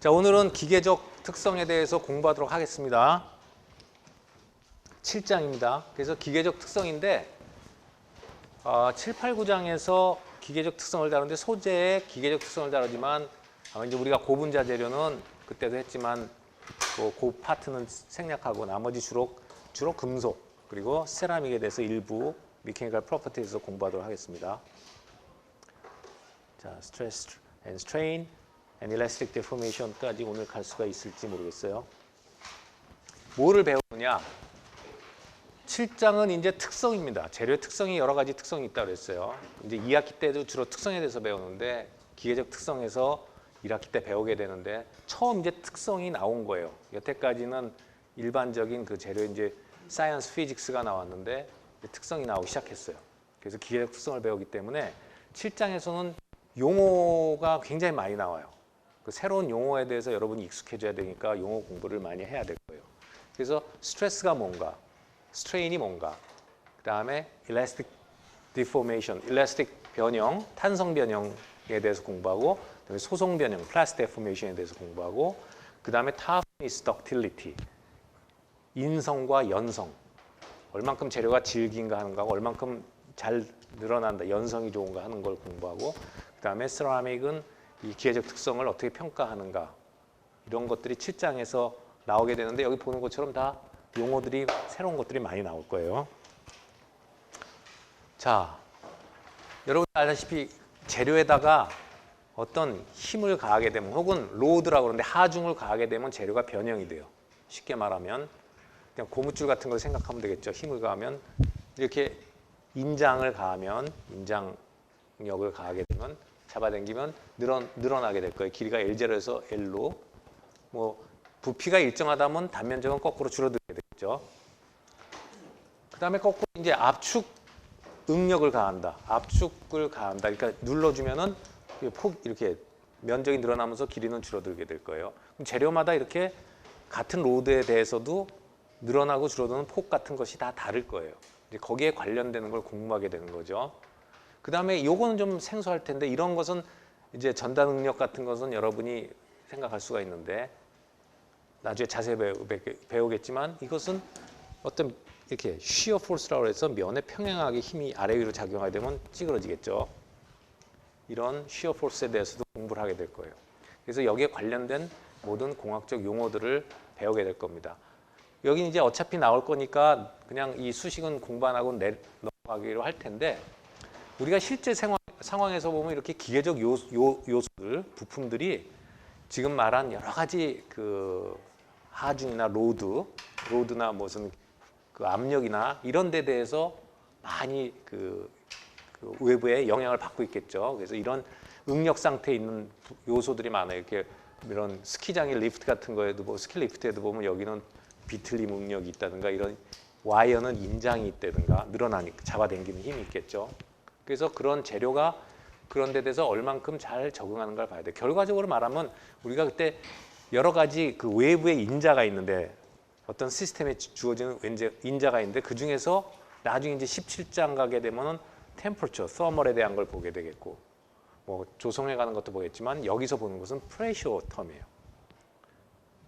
자, 오늘은 기계적 특성에 대해서 공부하도록 하겠습니다. 7장입니다. 그래서 기계적 특성인데 7, 8, 9장에서 기계적 특성을 다루는데 소재의 기계적 특성을 다루지만 이제 우리가 고분자 재료는 그때도 했지만 그 파트는 생략하고 나머지 주로 금속 그리고 세라믹에 대해서 일부 메케니컬 프로퍼티에서 공부하도록 하겠습니다. 자, 스트레스 앤 스트레인 and elastic deformation까지 오늘 갈 수가 있을지 모르겠어요. 뭐를 배우느냐? 7장은 이제 특성입니다. 재료의 특성이 여러 가지 특성이 있다고 그랬어요. 이제 2학기 때도 주로 특성에 대해서 배우는데 기계적 특성에서 1학기 때 배우게 되는데 처음 이제 특성이 나온 거예요. 여태까지는 일반적인 그 재료 이제 사이언스 피직스가 나왔는데 특성이 나오기 시작했어요. 그래서 기계적 특성을 배우기 때문에 7장에서는 용어가 굉장히 많이 나와요. 그 새로운 용어에 대해서 여러분이 익숙해져야 되니까 용어 공부를 많이 해야 될 거예요. 그래서 스트레스가 뭔가, 스트레인이 뭔가, 그 다음에 elastic deformation, elastic 변형, 탄성 변형에 대해서 공부하고, 그다음에 소송 변형, plastic deformation에 대해서 공부하고, 그 다음에 toughness, ductility, 인성과 연성, 얼만큼 재료가 질긴가 하는 거하고 얼만큼 잘 늘어난다, 연성이 좋은가 하는 걸 공부하고, 그 다음에 세라믹은 이 기계적 특성을 어떻게 평가하는가 이런 것들이 7장에서 나오게 되는데 여기 보는 것처럼 다 용어들이 새로운 것들이 많이 나올 거예요. 자, 여러분 알다시피 재료에다가 어떤 힘을 가하게 되면 혹은 로드라고 그러는데 하중을 가하게 되면 재료가 변형이 돼요. 쉽게 말하면 그냥 고무줄 같은 걸 생각하면 되겠죠. 힘을 가하면 이렇게 인장을 가하면 인장력을 가하게 되면 잡아당기면 늘어나게 될 거예요. 길이가 L0에서 L로 뭐 부피가 일정하다면 단면적은 거꾸로 줄어들게 되겠죠. 그 다음에 거꾸로 이제 압축 응력을 가한다. 압축을 가한다. 그러니까 눌러주면은 이렇게 면적이 늘어나면서 길이는 줄어들게 될 거예요. 그럼 재료마다 이렇게 같은 로드에 대해서도 늘어나고 줄어드는 폭 같은 것이 다 다를 거예요. 이제 거기에 관련되는 걸 공부하게 되는 거죠. 그 다음에 요거는 좀 생소할 텐데 이런 것은 이제 전단 응력 같은 것은 여러분이 생각할 수가 있는데 나중에 자세히 배우겠지만 이것은 어떤 이렇게 shear force라고 해서 면에 평행하게 힘이 아래 위로 작용하게 되면 찌그러지겠죠. 이런 shear force에 대해서도 공부를 하게 될 거예요. 그래서 여기에 관련된 모든 공학적 용어들을 배우게 될 겁니다. 여기 이제 어차피 나올 거니까 그냥 이 수식은 공부 안 하고 넘어가기로 할 텐데 우리가 실제 상황에서 보면 이렇게 기계적 요소들, 부품들이 지금 말한 여러 가지 그 하중이나 로드나 무슨 그 압력이나 이런 데 대해서 많이 그 외부의 영향을 받고 있겠죠. 그래서 이런 응력 상태에 있는 요소들이 많아요. 이렇게 이런 스키장의 리프트 같은 거에도 스키 리프트에도 보면 여기는 비틀림 응력이 있다든가 이런 와이어는 인장이 있다든가 늘어나니까 잡아당기는 힘이 있겠죠. 그래서 그런 재료가 그런 데 대해서 얼만큼 잘 적응하는가를 봐야 돼. 결과적으로 말하면 우리가 그때 여러 가지 그 외부의 인자가 있는데 어떤 시스템에 주어지는 인자가 있는데 그 중에서 나중에 이제 17장 가게 되면은 템퍼처, 서멀에 대한 걸 보게 되겠고 뭐 조성해 가는 것도 보겠지만 여기서 보는 것은 프레셔 텀이에요.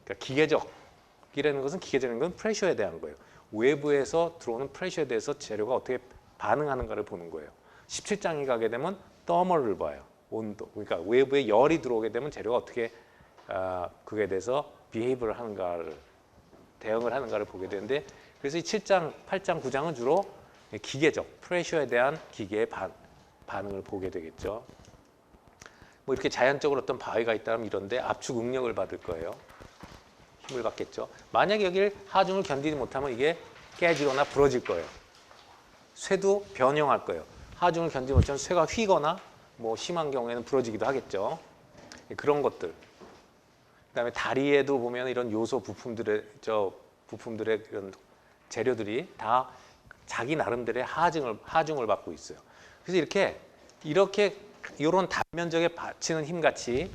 그러니까 기계적이라는 것은 기계적인 건 프레셔에 대한 거예요. 외부에서 들어오는 프레셔에 대해서 재료가 어떻게 반응하는가를 보는 거예요. 17장이 가게 되면 더멀을 봐요. 온도. 그러니까 외부에 열이 들어오게 되면 재료가 어떻게 그에 대해서 비헤이브를 하는가를 대응을 하는가를 보게 되는데 그래서 이 7장, 8장, 9장은 주로 기계적, 프레셔에 대한 기계의 반응을 보게 되겠죠. 뭐 이렇게 자연적으로 어떤 바위가 있다면 이런데 압축 응력을 받을 거예요. 힘을 받겠죠. 만약에 여기를 하중을 견디지 못하면 이게 깨지거나 부러질 거예요. 쇠도 변형할 거예요. 하중을 견디지 못하면 쇠가 휘거나 뭐 심한 경우에는 부러지기도 하겠죠. 그런 것들. 그다음에 다리에도 보면 이런 요소 부품들의 이런 재료들이 다 자기 나름대로의 하중을 받고 있어요. 그래서 이렇게 이런 단면적에 받치는 힘 같이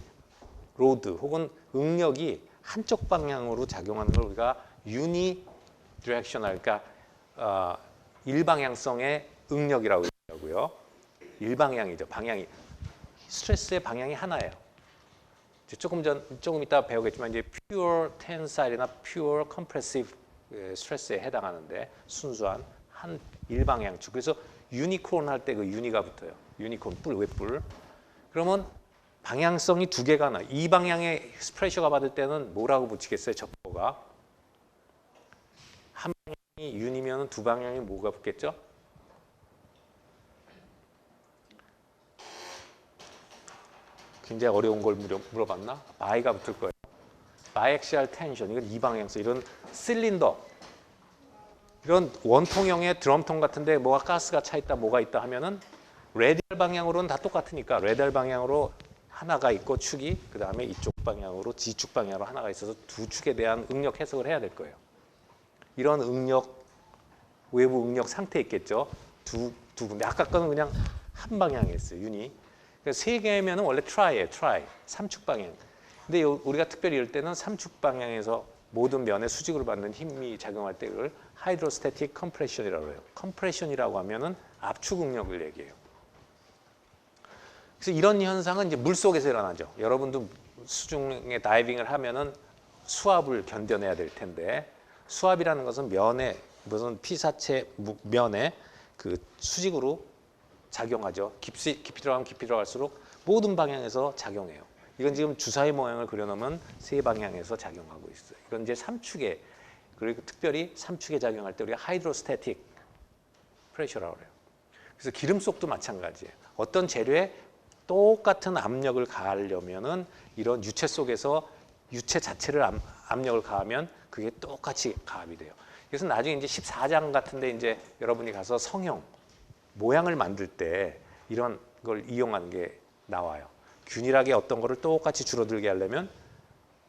로드 혹은 응력이 한쪽 방향으로 작용하는 걸 우리가 유니디렉셔널, 그러니까 일방향성의 응력이라고 하고요. 일방향이죠. 방향이 스트레스의 방향이 하나예요. 이제 조금 이따 배우겠지만 이제 pure tensile이나 pure compressive 스트레스에 해당하는데 순수한 한 일방향축. 그래서 유니콘 할 때 그 유니가 붙어요. 유니콘 뿔 외뿔. 그러면 방향성이 두 개가 나. 이 방향의 프레셔가 받을 때는 뭐라고 붙이겠어요? 적보가 한 방향이 윤이면 두 방향이 뭐가 붙겠죠? 굉장히 어려운 걸 물어봤나? 바이가 붙을 거예요. 바이액시알 텐션, 이건 이 방향성, 이런 실린더, 이런 원통형의 드럼통 같은데 뭐가 가스가 차 있다, 뭐가 있다 하면은 레디얼 방향으로는 다 똑같으니까 레디얼 방향으로 하나가 있고 축이, 그 다음에 이쪽 방향으로 G축 방향으로 하나가 있어서 두 축에 대한 응력 해석을 해야 될 거예요. 이런 응력, 외부 응력 상태 있겠죠. 두 군데. 아까 거는 그냥 한 방향이었어요. 윤이. 세 개면은 원래 트라이예요. 트라이. 삼축 방향. 근데 우리가 특별히 이럴 때는 삼축 방향에서 모든 면에 수직으로 받는 힘이 작용할 때 그걸 하이드로스태틱 컴프레션이라고 해요. 컴프레션이라고 하면은 압축 응력을 얘기해요. 그래서 이런 현상은 이제 물속에서 일어나죠. 여러분도 수중에 다이빙을 하면은 수압을 견뎌내야 될 텐데, 수압이라는 것은 면에, 무슨 피사체 면에 그 수직으로 작용하죠. 깊이 들어가면 깊이 들어갈수록 모든 방향에서 작용해요. 이건 지금 주사위 모양을 그려놓으면 세 방향에서 작용하고 있어요. 이건 이제 삼축에, 그리고 특별히 삼축에 작용할 때 우리가 하이드로스태틱 프레셔라고 그래요. 그래서 기름 속도 마찬가지예요. 어떤 재료에 똑같은 압력을 가하려면은 이런 유체 속에서 유체 자체를 압력을 가하면 그게 똑같이 가압이 돼요. 그래서 나중에 이제 14장 같은데 이제 여러분이 가서 성형 모양을 만들 때 이런 걸 이용하는 게 나와요. 균일하게 어떤 거를 똑같이 줄어들게 하려면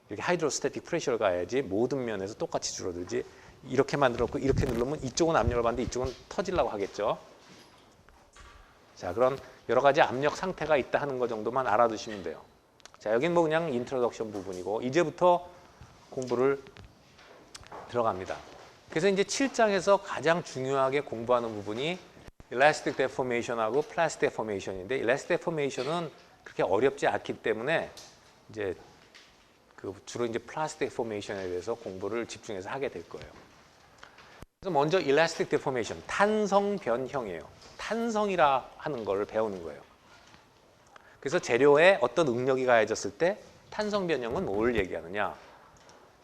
이렇게 하이드로스태틱 프레셔를 가야지 모든 면에서 똑같이 줄어들지, 이렇게 만들었고 이렇게 누르면 이쪽은 압력을 받는데 이쪽은 터지려고 하겠죠. 자, 그런 여러 가지 압력 상태가 있다 하는 거 정도만 알아두시면 돼요. 자, 여긴 뭐 그냥 인트로덕션 부분이고 이제부터 공부를 들어갑니다. 그래서 이제 7장에서 가장 중요하게 공부하는 부분이 Elastic Deformation하고 Plastic Deformation인데, Elastic Deformation은 그렇게 어렵지 않기 때문에 이제 그 주로 이제 Plastic Deformation에 대해서 공부를 집중해서 하게 될 거예요. 그래서 먼저 Elastic Deformation, 탄성 변형이에요. 탄성이라 하는 걸 배우는 거예요. 그래서 재료에 어떤 응력이 가해졌을 때 탄성 변형은 뭘 얘기하느냐?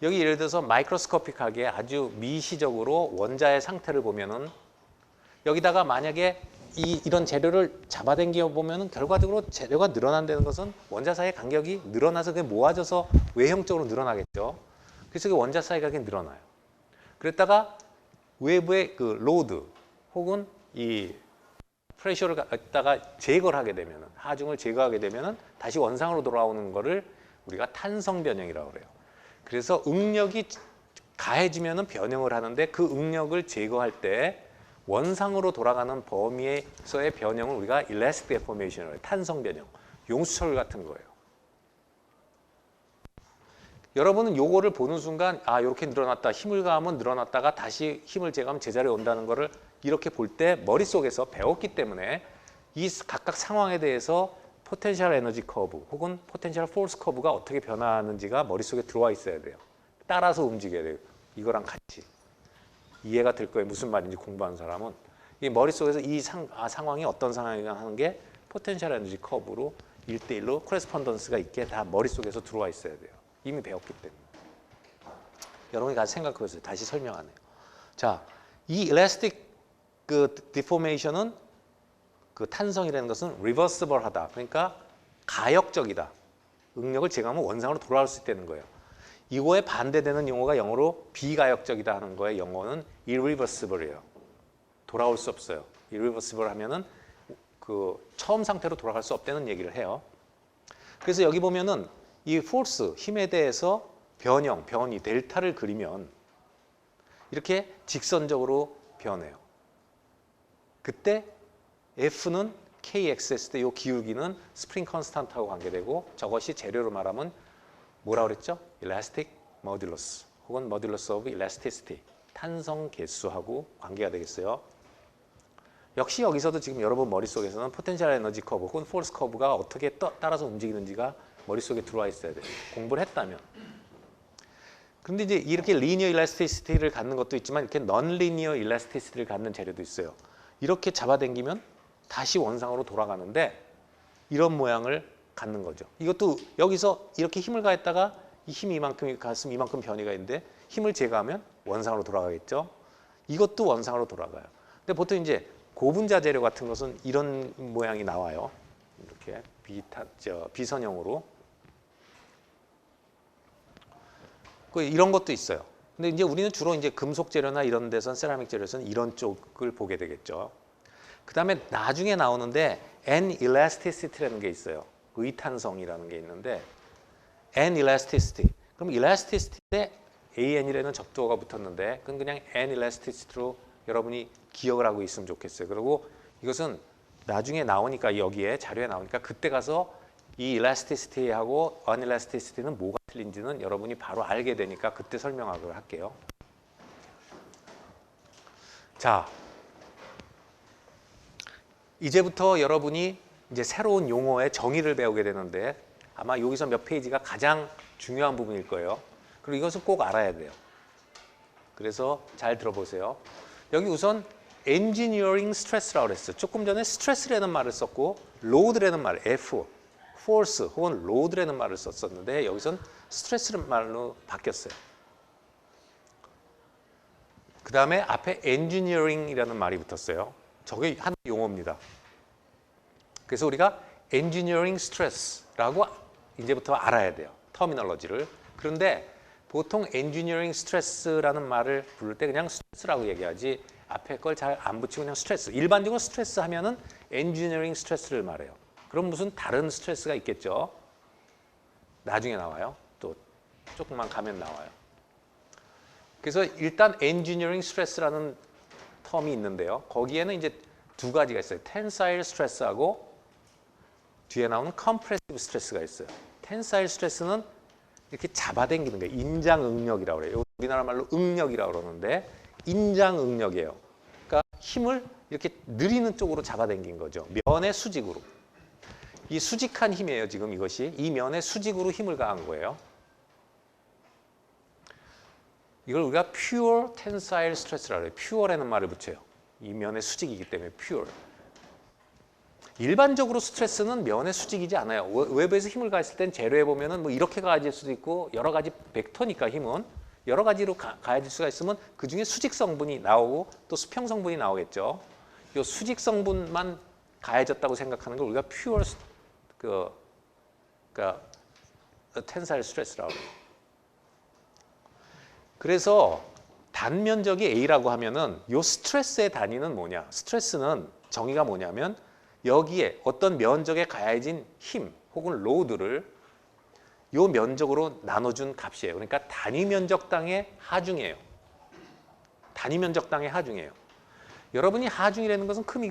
여기 예를 들어서 마이크로스코픽하게 아주 미시적으로 원자의 상태를 보면은 여기다가 만약에 이런 재료를 잡아당겨 보면은 결과적으로 재료가 늘어난다는 것은 원자 사이의 간격이 늘어나서 그게 모아져서 외형적으로 늘어나겠죠. 그래서 그 원자 사이 간격이 늘어나요. 그랬다가 외부의 그 로드 혹은 이 프레셔를 갖다가 제거를 하게 되면은, 하중을 제거하게 되면은 다시 원상으로 돌아오는 거를 우리가 탄성 변형이라고 그래요. 그래서 응력이 가해지면은 변형을 하는데 그 응력을 제거할 때 원상으로 돌아가는 범위에서의 변형을 우리가 Elastic Deformation이라고 해요. 탄성 변형, 용수철 같은 거예요. 여러분은 요거를 보는 순간 아, 이렇게 늘어났다, 힘을 가하면 늘어났다가 다시 힘을 제거하면 제자리에 온다는 거를 이렇게 볼 때 머릿속에서 배웠기 때문에 이 각각 상황에 대해서 포텐셜 에너지 커브 혹은 포텐셜 포스 커브가 어떻게 변화하는지가 머릿속에 들어와 있어야 돼요. 따라서 움직여야 돼요. 이거랑 같이. 이해가 될 거예요. 무슨 말인지 공부하는 사람은. 이 머릿속에서 이 상황이 어떤 상황이냐 하는 게 포텐셜 에너지 커브로 1대1로 코레스폰던스가 있게 다 머릿속에서 들어와 있어야 돼요. 이미 배웠기 때문에. 여러분이 가서 생각해 보세요. 다시 설명하네요. 자, 이 엘라스틱 그 디포메이션은 그 탄성이라는 것은 리버시블하다. 그러니까 가역적이다. 응력을 제거하면 원상으로 돌아올 수 있다는 거예요. 이거에 반대되는 용어가 영어로 비가역적이다 하는 거예요. 영어는 irreversible이에요. 돌아올 수 없어요. irreversible 하면은 그 처음 상태로 돌아갈 수 없다는 얘기를 해요. 그래서 여기 보면은 이 force, 힘에 대해서 변이, 델타를 그리면 이렇게 직선적으로 변해요. 그때 F는 KX했을 때 이 기울기는 스프링 컨스탄트하고 관계되고 저것이 재료로 말하면 뭐라 그랬죠? Elastic modulus 혹은 modulus of elasticity, 탄성 계수하고 관계가 되겠어요. 역시 여기서도 지금 여러분 머릿속에서는 포텐셜 에너지 커브 혹은 포스 커브가 어떻게 따라서 움직이는지가 머릿속에 들어와 있어야 돼요. 공부를 했다면. 그런데 이제 이렇게 리니어 일라스티시티를 갖는 것도 있지만 이렇게 넌 리니어 일라스티시티를 갖는 재료도 있어요. 이렇게 잡아당기면 다시 원상으로 돌아가는데 이런 모양을 갖는 거죠. 이것도 여기서 이렇게 힘을 가했다가 이 힘이 이만큼 갔으면 이만큼 변이가 있는데 힘을 제거하면 원상으로 돌아가겠죠. 이것도 원상으로 돌아가요. 근데 보통 이제 고분자 재료 같은 것은 이런 모양이 나와요. 이렇게 비선형으로. 이런 것도 있어요. 근데 이제 우리는 주로 이제 금속 재료나 이런 데선 세라믹 재료에서는 이런 쪽을 보게 되겠죠. 그 다음에 나중에 나오는데 N-elasticity라는 게 있어요. 의탄성이라는 게 있는데 N-elasticity. 그럼 elasticity에 AN이라는 접두어가 붙었는데 그건 그냥 N-elasticity로 여러분이 기억을 하고 있으면 좋겠어요. 그리고 이것은 나중에 나오니까 여기에 자료에 나오니까 그때 가서 이 elasticity하고 unelasticity는 뭐가 틀린지는 여러분이 바로 알게 되니까 그때 설명하도록 할게요. 자, 이제부터 여러분이 이제 새로운 용어의 정의를 배우게 되는데 아마 여기서 몇 페이지가 가장 중요한 부분일 거예요. 그리고 이것은 꼭 알아야 돼요. 그래서 잘 들어보세요. 여기 우선 engineering stress라고 그랬어요. 조금 전에 스트레스라는 말을 썼고 load라는 말, F, force 혹은 load라는 말을 썼었는데 여기선 스트레스라는 말로 바뀌었어요. 그 다음에 앞에 engineering이라는 말이 붙었어요. 저게 한 용어입니다. 그래서 우리가 engineering stress라고 이제부터 알아야 돼요. 터미널로지를. 그런데 보통 engineering stress라는 말을 부를 때 그냥 스트레스라고 얘기하지 앞에 걸 잘 안 붙이고 그냥 스트레스. 일반적으로 스트레스 하면은 engineering stress를 말해요. 그럼 무슨 다른 스트레스가 있겠죠? 나중에 나와요. 또 조금만 가면 나와요. 그래서 일단 engineering stress라는 텀이 있는데요. 거기에는 이제 두 가지가 있어요. tensile stress하고 뒤에 나오는 compressive stress가 있어요. tensile stress는 이렇게 잡아당기는 거예요. 인장응력이라고 그래요. 우리나라 말로 응력이라고 그러는데 인장응력이에요. 그러니까 힘을 이렇게 느리는 쪽으로 잡아당긴 거죠. 면의 수직으로. 이 수직한 힘이에요. 지금 이것이. 이 면의 수직으로 힘을 가한 거예요. 이걸 우리가 pure tensile stress라고 해요. pure라는 말을 붙여요. 이 면의 수직이기 때문에 pure. 일반적으로 스트레스는 면의 수직이지 않아요. 외부에서 힘을 가했을 땐 재료에 보면은 뭐 이렇게 가해질 수도 있고 여러 가지 벡터니까 힘은 여러 가지로 가해질 수가 있으면 그 중에 수직 성분이 나오고 또 수평 성분이 나오겠죠. 이 수직 성분만 가해졌다고 생각하는 걸 우리가 pure 그러니까 tensile stress라고 해요. 그래서 단면적이 A라고 하면은 이 스트레스의 단위는 뭐냐? 스트레스는 정의가 뭐냐면 여기에 어떤 면적에 가해진 힘 혹은 로드를 이 면적으로 나눠준 값이에요. 그러니까 단위 면적당의 하중이에요. 단위 면적당의 하중이에요. 여러분이 하중이라는 것은 큰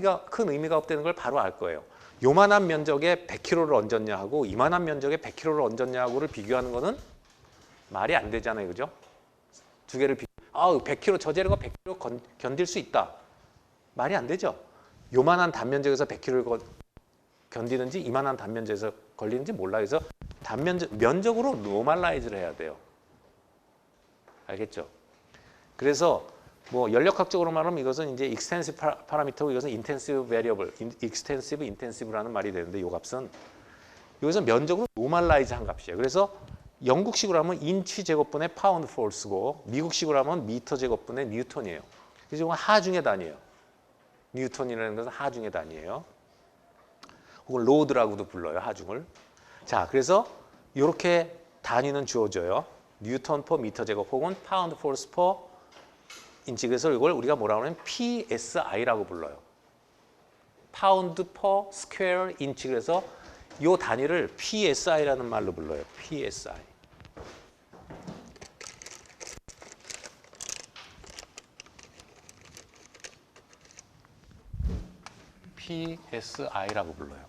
의미가 없다는 걸 바로 알 거예요. 요만한 면적에 100kg를 얹었냐 하고 이만한 면적에 100kg를 얹었냐 하고를 비교하는 거는 말이 안 되잖아요. 그죠? 두 개를 100kg 저 재료가 100kg 견딜 수 있다. 말이 안 되죠. 요만한 단면적에서 100kg를 견디는지 이만한 단면적에서 걸리는지 몰라요. 그래서 면적으로 노멀라이즈를 해야 돼요. 알겠죠? 그래서 뭐 연력학적으로 말하면 이것은 이제 extensive 파라미터고 이것은 intensive variable, extensive, intensive라는 말이 되는데 이 값은 여기서 면적으로 노멀라이즈한 값이에요. 그래서 영국식으로 하면 인치 제곱분의 파운드 포스고 미국식으로 하면 미터 제곱분의 뉴턴이에요. 그래서 이건 하중의 단위예요. 뉴턴이라는 것은 하중의 단위예요. 혹은 로드라고도 불러요. 하중을. 자, 그래서 이렇게 단위는 주어져요. 뉴턴 퍼 미터 제곱 혹은 파운드 포스 퍼 인치. 그래서 이걸 우리가 뭐라고 하면 PSI라고 불러요. 파운드 퍼 스퀘어 인치. 그래서 이 단위를 PSI라는 말로 불러요. PSI. PSI라고 불러요.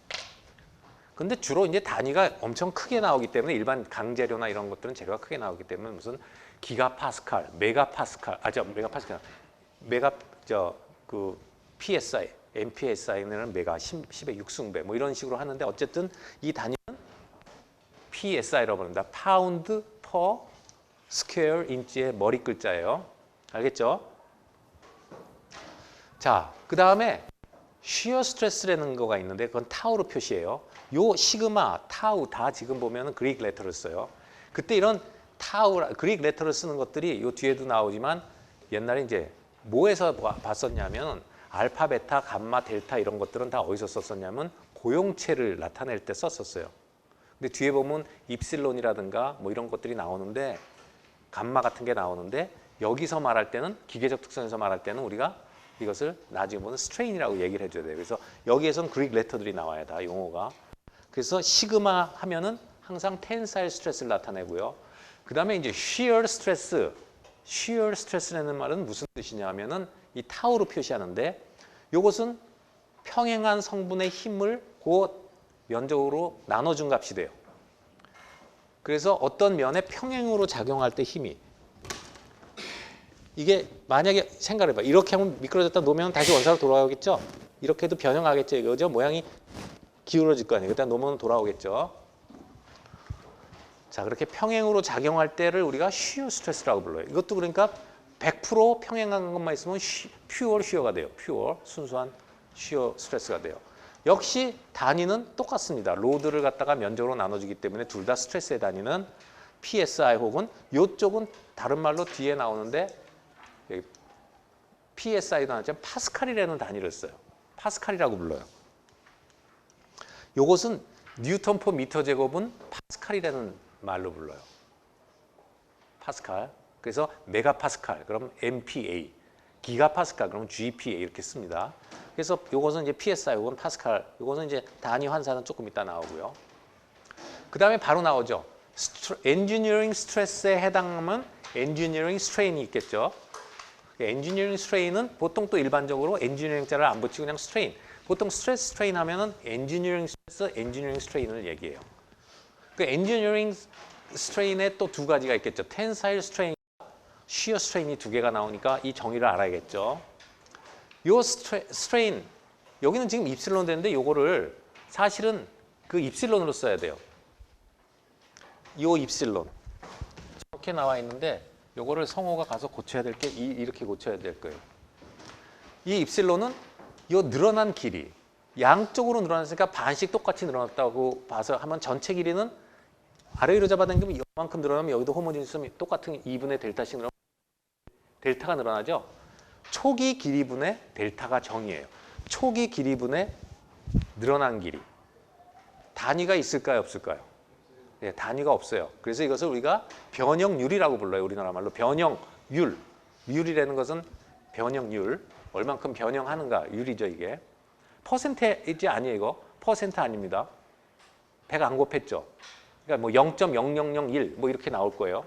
근데 주로 이제 단위가 엄청 크게 나오기 때문에 일반 강재료나 이런 것들은 재료가 크게 나오기 때문에 무슨 기가파스칼, 메가파스칼, 그 PSI, MPSI는 메가 10의 6승배 뭐 이런 식으로 하는데 어쨌든 이 단위는 PSI라고 합니다. 파운드 퍼 스퀘어 인치의 머리 글자예요. 알겠죠? 자, 그 다음에 shear stress라는 거가 있는데 그건 타우로 표시해요. 요 시그마, 타우 다 지금 보면은 그릭 레터를 써요. 그때 이런 타우, 그릭 레터를 쓰는 것들이 요 뒤에도 나오지만 옛날에 이제 뭐에서 봤었냐면 알파, 베타, 감마, 델타 이런 것들은 다 어디서 썼었냐면 고용체를 나타낼 때 썼었어요. 근데 뒤에 보면 입실론이라든가 뭐 이런 것들이 나오는데 감마 같은 게 나오는데 여기서 말할 때는 기계적 특성에서 말할 때는 우리가 이것을 나중에 보면 스트레인이라고 얘기를 해줘야 돼요. 그래서 여기에선 그릭 레터들이 나와야 다 용어가. 그래서 시그마 하면은 항상 텐사일 스트레스를 나타내고요. 그 다음에 이제 shear stress, shear stress라는 말은 무슨 뜻이냐 하면은 이 타우로 표시하는데 이것은 평행한 성분의 힘을 그 면적으로 나눠준 값이 돼요. 그래서 어떤 면에 평행으로 작용할 때 힘이 이게 만약에 생각해봐. 이렇게 하면 미끄러졌다 놓으면 다시 원사로 돌아오겠죠? 이렇게 해도 변형하겠죠? 이거죠? 모양이 기울어질 거 아니에요. 일단 놓으면 돌아오겠죠? 자, 그렇게 평행으로 작용할 때를 우리가 shear stress라고 불러요. 이것도 그러니까 100% 평행한 것만 있으면 pure shear가 돼요. pure, 순수한 shear stress가 돼요. 역시 단위는 똑같습니다. 로드를 갖다가 면적으로 나눠주기 때문에 둘 다 스트레스의 단위는 PSI 혹은 이쪽은 다른 말로 뒤에 나오는데 PSI도 나왔지만 파스칼이라는 단위를 써요. 파스칼이라고 불러요. 이것은 뉴턴 퍼 미터 제곱은 파스칼이라는 말로 불러요. 파스칼. 그래서 메가파스칼 그럼 MPa, 기가파스칼 그럼 GPa 이렇게 씁니다. 그래서 이것은 이제 PSI 혹은 파스칼. 이것은 이제 단위 환산은 조금 이따 나오고요. 그 다음에 바로 나오죠. 엔지니어링 스트레스에 해당하면 엔지니어링 스트레인이 있겠죠. 엔지니어링 스트레인은 보통 또 일반적으로 엔지니어링 자를 안 붙이고 그냥 스트레인. 보통 스트레스 스트레인 하면은 엔지니어링 스트레스, 엔지니어링 스트레인을 얘기해요. 그 엔지니어링 스트레인에 또 두 가지가 있겠죠. 텐사일 스트레인, 쉬어 스트레인이 두 개가 나오니까 이 정의를 알아야겠죠. 요 스트레인 여기는 지금 입실론 되는데 요거를 사실은 그 입실론으로 써야 돼요. 요 입실론 이렇게 나와 있는데 요거를 성호가 가서 고쳐야 될 게 이렇게 고쳐야 될 거예요. 이 입실론은 요 늘어난 길이 양쪽으로 늘어났으니까 반씩 똑같이 늘어났다고 봐서 하면 전체 길이는 아래 위로 잡아당기면 이만큼 늘어나면 여기도 호모지니스면 똑같은 2분의 델타씩 늘어나면 델타가 늘어나죠. 초기 길이분의 델타가 정의예요. 초기 길이분의 늘어난 길이. 단위가 있을까요? 없을까요? 네, 단위가 없어요. 그래서 이것을 우리가 변형률이라고 불러요. 우리나라 말로 변형율. 율이라는 것은 변형률. 얼만큼 변형하는가 율이죠 이게. 퍼센테이지 아니에요 이거. 퍼센트 아닙니다. 100 안 곱했죠. 그러니까 뭐 0.0001 뭐 이렇게 나올 거예요.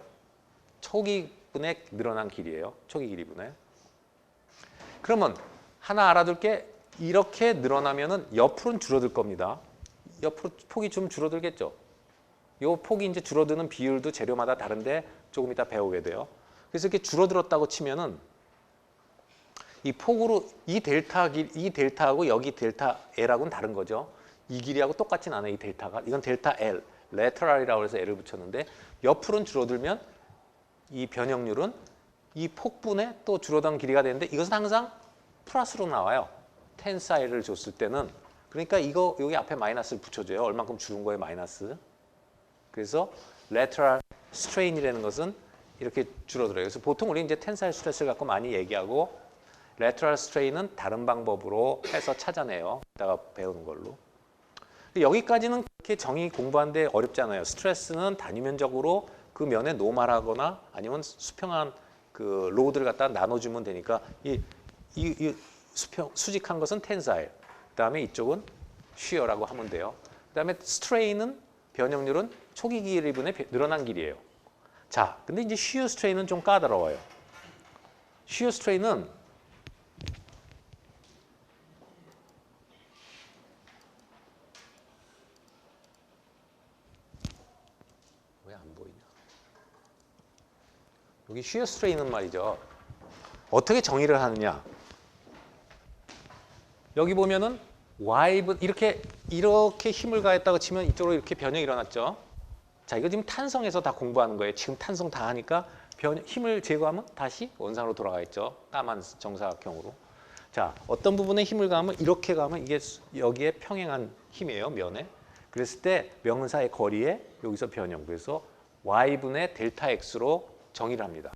초기분의 늘어난 길이에요. 초기 길이분의. 그러면 하나 알아둘 게 이렇게 늘어나면은 옆으로는 줄어들 겁니다. 옆으로 폭이 좀 줄어들겠죠. 요 폭이 이제 줄어드는 비율도 재료마다 다른데 조금 이따 배우게 돼요. 그래서 이렇게 줄어들었다고 치면은 이 폭으로 이 델타하고 여기 델타 L하고는 다른 거죠. 이 길이하고 똑같진 않아요. 이 델타가. 이건 델타 L, 레터럴이라고 해서 L을 붙였는데 옆으로는 줄어들면 이 변형률은 이 폭분의 또 줄어든 길이가 되는데 이것은 항상 플러스로 나와요. 텐사일을 줬을 때는. 그러니까 이거 여기 앞에 마이너스를 붙여줘요. 얼만큼 줄은 거에 마이너스. 그래서 lateral strain이라는 것은 이렇게 줄어들어요. 그래서 보통 우리 이제 텐사일 스트레스를 갖고 많이 얘기하고 lateral strain은 다른 방법으로 해서 찾아내요. 이따가 배우는 걸로. 여기까지는 그렇게 정의 공부하는데 어렵잖아요. 스트레스는 단위면적으로 그 면에 노멀하거나 아니면 수평한 그 로드를 갖다 나눠주면 되니까 이 수직한 것은 텐사일. 그다음에 이쪽은 쉬어라고 하면 돼요. 그다음에 스트레인은 변형률은 초기 길이분의 늘어난 길이에요. 자, 근데 이제 쉬어 스트레인은 좀 까다로워요. 쉬어 스트레인은 왜 안 보이냐? 여기 쉬어 스트레인은 말이죠. 어떻게 정의를 하느냐? 여기 보면은 Y분 이렇게 힘을 가했다고 치면 이쪽으로 이렇게 변형이 일어났죠. 자, 이거 지금 탄성에서 다 공부하는 거예요. 지금 탄성 다 하니까 힘을 제거하면 다시 원상으로 돌아가겠죠. 까만 정사각형으로. 자, 어떤 부분에 힘을 가하면 이렇게 가면 이게 여기에 평행한 힘이에요. 면에. 그랬을 때 명사의 거리에 여기서 변형. 그래서 y분의 델타 x로 정의를 합니다.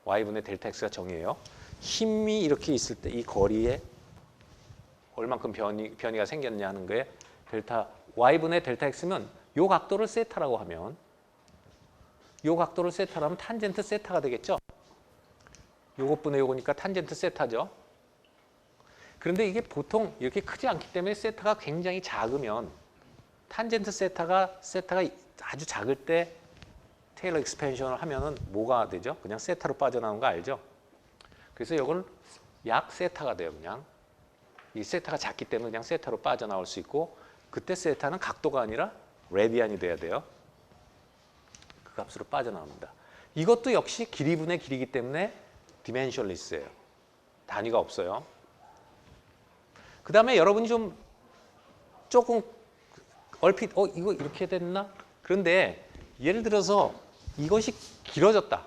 y분의 델타 x가 정의예요. 힘이 이렇게 있을 때 이 거리에 얼만큼 변이가 생겼냐 하는 거에 델타 y분의 델타 x면 요 각도를 세타라고 하면 요 각도를 세타라면 탄젠트 세타가 되겠죠. 요것분의 요거니까 탄젠트 세타죠. 그런데 이게 보통 이렇게 크지 않기 때문에 세타가 굉장히 작으면 탄젠트 세타가 아주 작을 때 테일러 익스펜션을 하면은 뭐가 되죠? 그냥 세타로 빠져나오는 거 알죠? 그래서 이건 약 세타가 돼요. 그냥 이 세타가 작기 때문에 그냥 세타로 빠져나올 수 있고 그때 세타는 각도가 아니라 레디안이 돼야 돼요. 그 값으로 빠져나옵니다. 이것도 역시 길이분의 길이기 때문에 디멘션리스예요. 단위가 없어요. 그 다음에 여러분이 좀 조금 얼핏 이거 이렇게 됐나? 그런데 예를 들어서 이것이 길어졌다.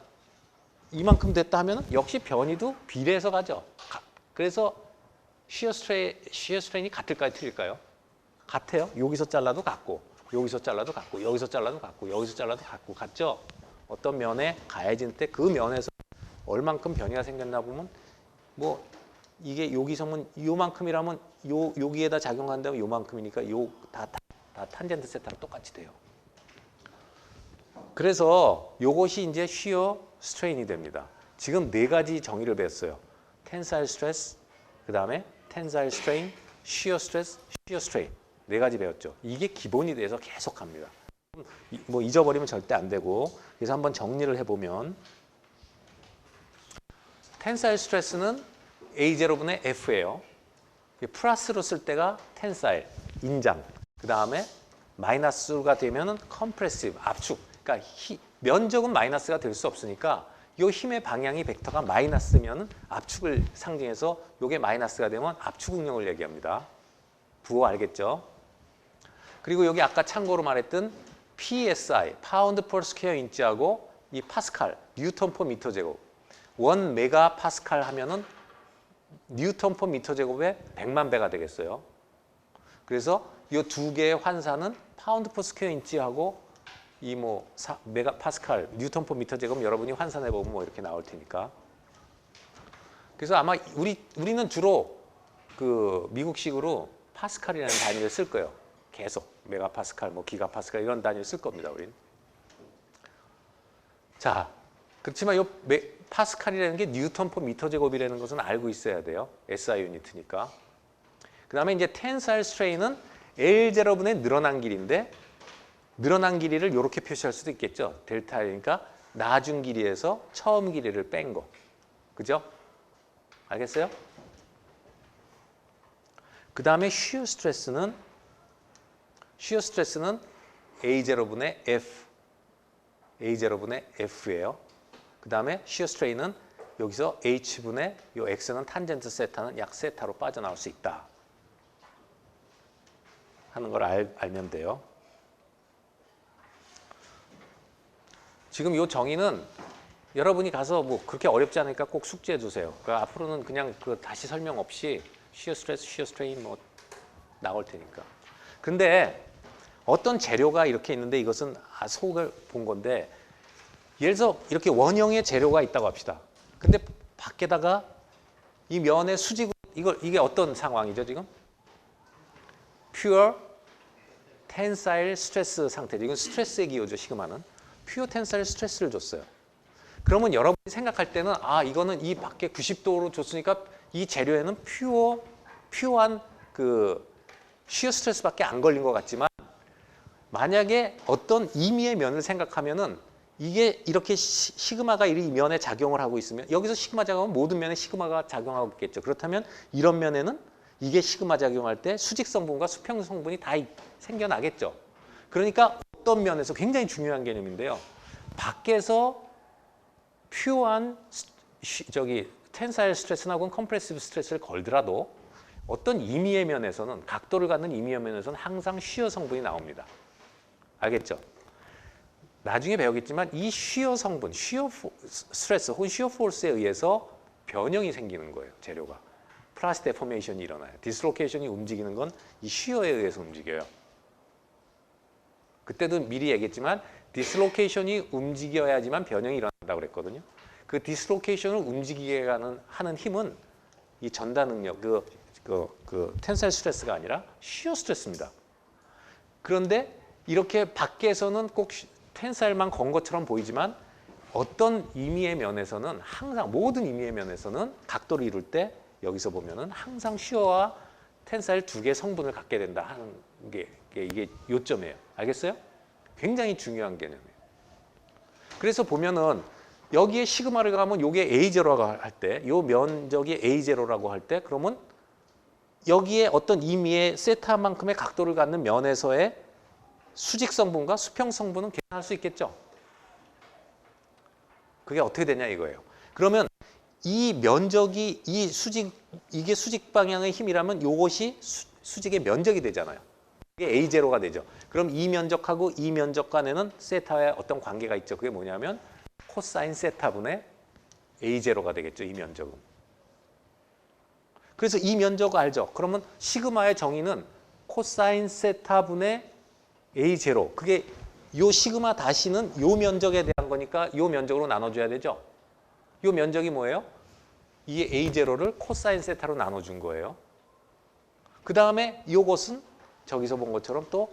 이만큼 됐다 하면 역시 변이도 비례해서 가죠. 그래서 시어 스트레인이 같을까요? 틀릴까요? 같아요. 여기서 잘라도 같고 여기서 잘라도 같고 여기서 잘라도 같고 여기서 잘라도 같고 같죠? 어떤 면에 가해진 때 그 면에서 얼만큼 변이가 생겼나 보면 뭐 이게 여기서면 요만큼이라면 여기에다 작용한다면 요만큼이니까 다 탄젠트 세타랑 똑같이 돼요. 그래서 요것이 이제 쉬어 스트레인이 됩니다. 지금 네 가지 정의를 배웠어요. 텐사일 스트레스, 그 다음에 텐사일 스트레인, 쉬어 스트레스, 쉬어 스트레인. 네 가지 배웠죠. 이게 기본이 돼서 계속 갑니다. 뭐 잊어버리면 절대 안 되고. 그래서 한번 정리를 해보면 텐사일 스트레스는 A0분의 F예요. 플러스로 쓸 때가 텐사일, 인장. 그 다음에 마이너스가 되면은 컴프레시브, 압축. 그러니까 면적은 마이너스가 될 수 없으니까 이 힘의 방향이 벡터가 마이너스면 압축을 상징해서 이게 마이너스가 되면 압축 응력을 얘기합니다. 부호 알겠죠? 그리고 여기 아까 참고로 말했던 PSI, 파운드 퍼 스퀘어 인치하고 이 파스칼, 뉴턴 퍼 미터 제곱. 1 메가 파스칼 하면은 뉴턴 퍼 미터 제곱에 100만 배가 되겠어요. 그래서 이 두 개의 환산은 파운드 퍼 스퀘어 인치하고 이 뭐 메가 파스칼, 뉴턴 퍼 미터 제곱 여러분이 환산해 보면 뭐 이렇게 나올 테니까. 그래서 아마 우리는 주로 그 미국식으로 파스칼이라는 단위를 쓸 거예요. 계속 메가 파스칼, 뭐 기가 파스칼 이런 단위를 쓸 겁니다, 우린. 자, 그렇지만 요 파스칼이라는 게 뉴턴 퍼 미터 제곱이라는 것은 알고 있어야 돼요. SI 유니트니까. 그다음에 이제 텐사일 스트레인은 L0분의 늘어난 길이인데 늘어난 길이를 이렇게 표시할 수도 있겠죠. 델타니까 나중 길이에서 처음 길이를 뺀 거. 그죠? 알겠어요? 그 다음에 쉬어 스트레스는 A0분의 F. A0분의 F예요. 그 다음에 쉬어 스트레인은 여기서 H분의 요 X는 탄젠트 세타는 약 세타로 빠져나올 수 있다. 하는 걸 알면 돼요. 지금 이 정의는 여러분이 가서 뭐 그렇게 어렵지 않으니까 꼭 숙지해 주세요. 그러니까 앞으로는 그냥 그 다시 설명 없이 쉬어 스트레스, 쉬어 스트레인 뭐 나올 테니까. 근데 어떤 재료가 이렇게 있는데 이것은 속을 본 건데 예를 들어서 이렇게 원형의 재료가 있다고 합시다. 근데 밖에다가 이 면의 수직으로 이게 어떤 상황이죠 지금? pure tensile stress 상태죠. 이건 스트레스의 기호죠 시그마는. pure tensile stress를 줬어요. 그러면 여러분이 생각할 때는 이거는 이 밖에 90도로 줬으니까 이 재료에는 퓨어한 그 shear 스트레스밖에 안 걸린 것 같지만 만약에 어떤 임의의 면을 생각하면은 이게 이렇게 시그마가 이 면에 작용을 하고 있으면 여기서 시그마 작용하면 모든 면에 시그마가 작용하고 있겠죠. 그렇다면 이런 면에는 이게 시그마 작용할 때 수직 성분과 수평 성분이 다 생겨나겠죠. 그러니까 어떤 면에서 굉장히 중요한 개념인데요. 밖에서 퓨어한 텐사일 스트레스나 혹은 컴프레시브 스트레스를 걸더라도 어떤 임의의 면에서는 각도를 갖는 임의의 면에서는 항상 쉬어 성분이 나옵니다. 알겠죠? 나중에 배우겠지만 이 쉬어 성분, 쉬어 스트레스 혹은 쉬어 포스에 의해서 변형이 생기는 거예요. 재료가. 플라스 데포메이션이 일어나요. 디스로케이션이 움직이는 건 이 쉬어에 의해서 움직여요. 그때도 미리 얘기했지만 디스로케이션이 움직여야지만 변형이 일어난다고 그랬거든요. 그 디스로케이션을 움직이게 하는 힘은 이 전달 능력, 그 텐사일 스트레스가 아니라 쉬어 스트레스입니다. 그런데 이렇게 밖에서는 꼭 텐사일만 건 것처럼 보이지만 어떤 의미의 면에서는 항상 모든 의미의 면에서는 각도를 이룰 때 여기서 보면은 항상 쉬어와 텐사일 두 개의 성분을 갖게 된다 하는 게 이게 요점이에요. 알겠어요? 굉장히 중요한 개념이에요. 그래서 보면은 여기에 시그마를 가면 요게 A0라고 할 때, 요 면적이 A0라고 할 때, 그러면 여기에 어떤 의미의 세타만큼의 각도를 갖는 면에서의 수직 성분과 수평 성분은 계산할 수 있겠죠? 그게 어떻게 되냐 이거예요. 그러면 이 면적이 이게 수직 방향의 힘이라면 이것이 수직의 면적이 되잖아요. 이게 A0가 되죠. 그럼 이 면적하고 이 면적 간에는 세타의 어떤 관계가 있죠. 그게 뭐냐면 코사인 세타분의 A0가 되겠죠. 이 면적은. 그래서 이 면적 알죠? 그러면 시그마의 정의는 코사인 세타분의 A0. 그게 요 시그마 다시는 요 면적에 대한 거니까 요 면적으로 나눠줘야 되죠. 요 면적이 뭐예요? 이 A0를 코사인 세타로 나눠준 거예요. 그 다음에 요것은 저기서 본 것처럼 또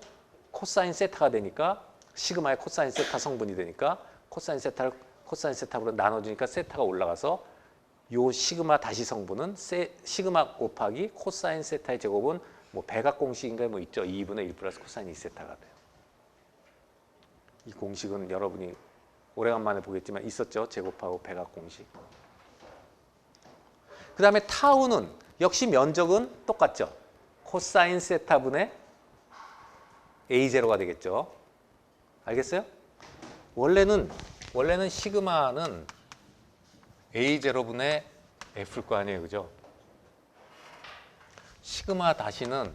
코사인 세타가 되니까 시그마의 코사인 세타 성분이 되니까 코사인 세타를 코사인 세타로 나눠주니까 세타가 올라가서 요 시그마 다시 성분은 시그마 곱하기 코사인 세타의 제곱은 뭐 백악 공식인가 뭐 있죠. 2분의 1 플러스 코사인 2세타가 돼요. 이 공식은 여러분이 오래간만에 보겠지만 있었죠. 제곱하고 백악 공식. 그 다음에 타우는 역시 면적은 똑같죠. 코사인 세타분의 A0가 되겠죠. 알겠어요? 원래는 시그마는 A0분의 F일 거 아니에요. 그죠? 시그마 다시는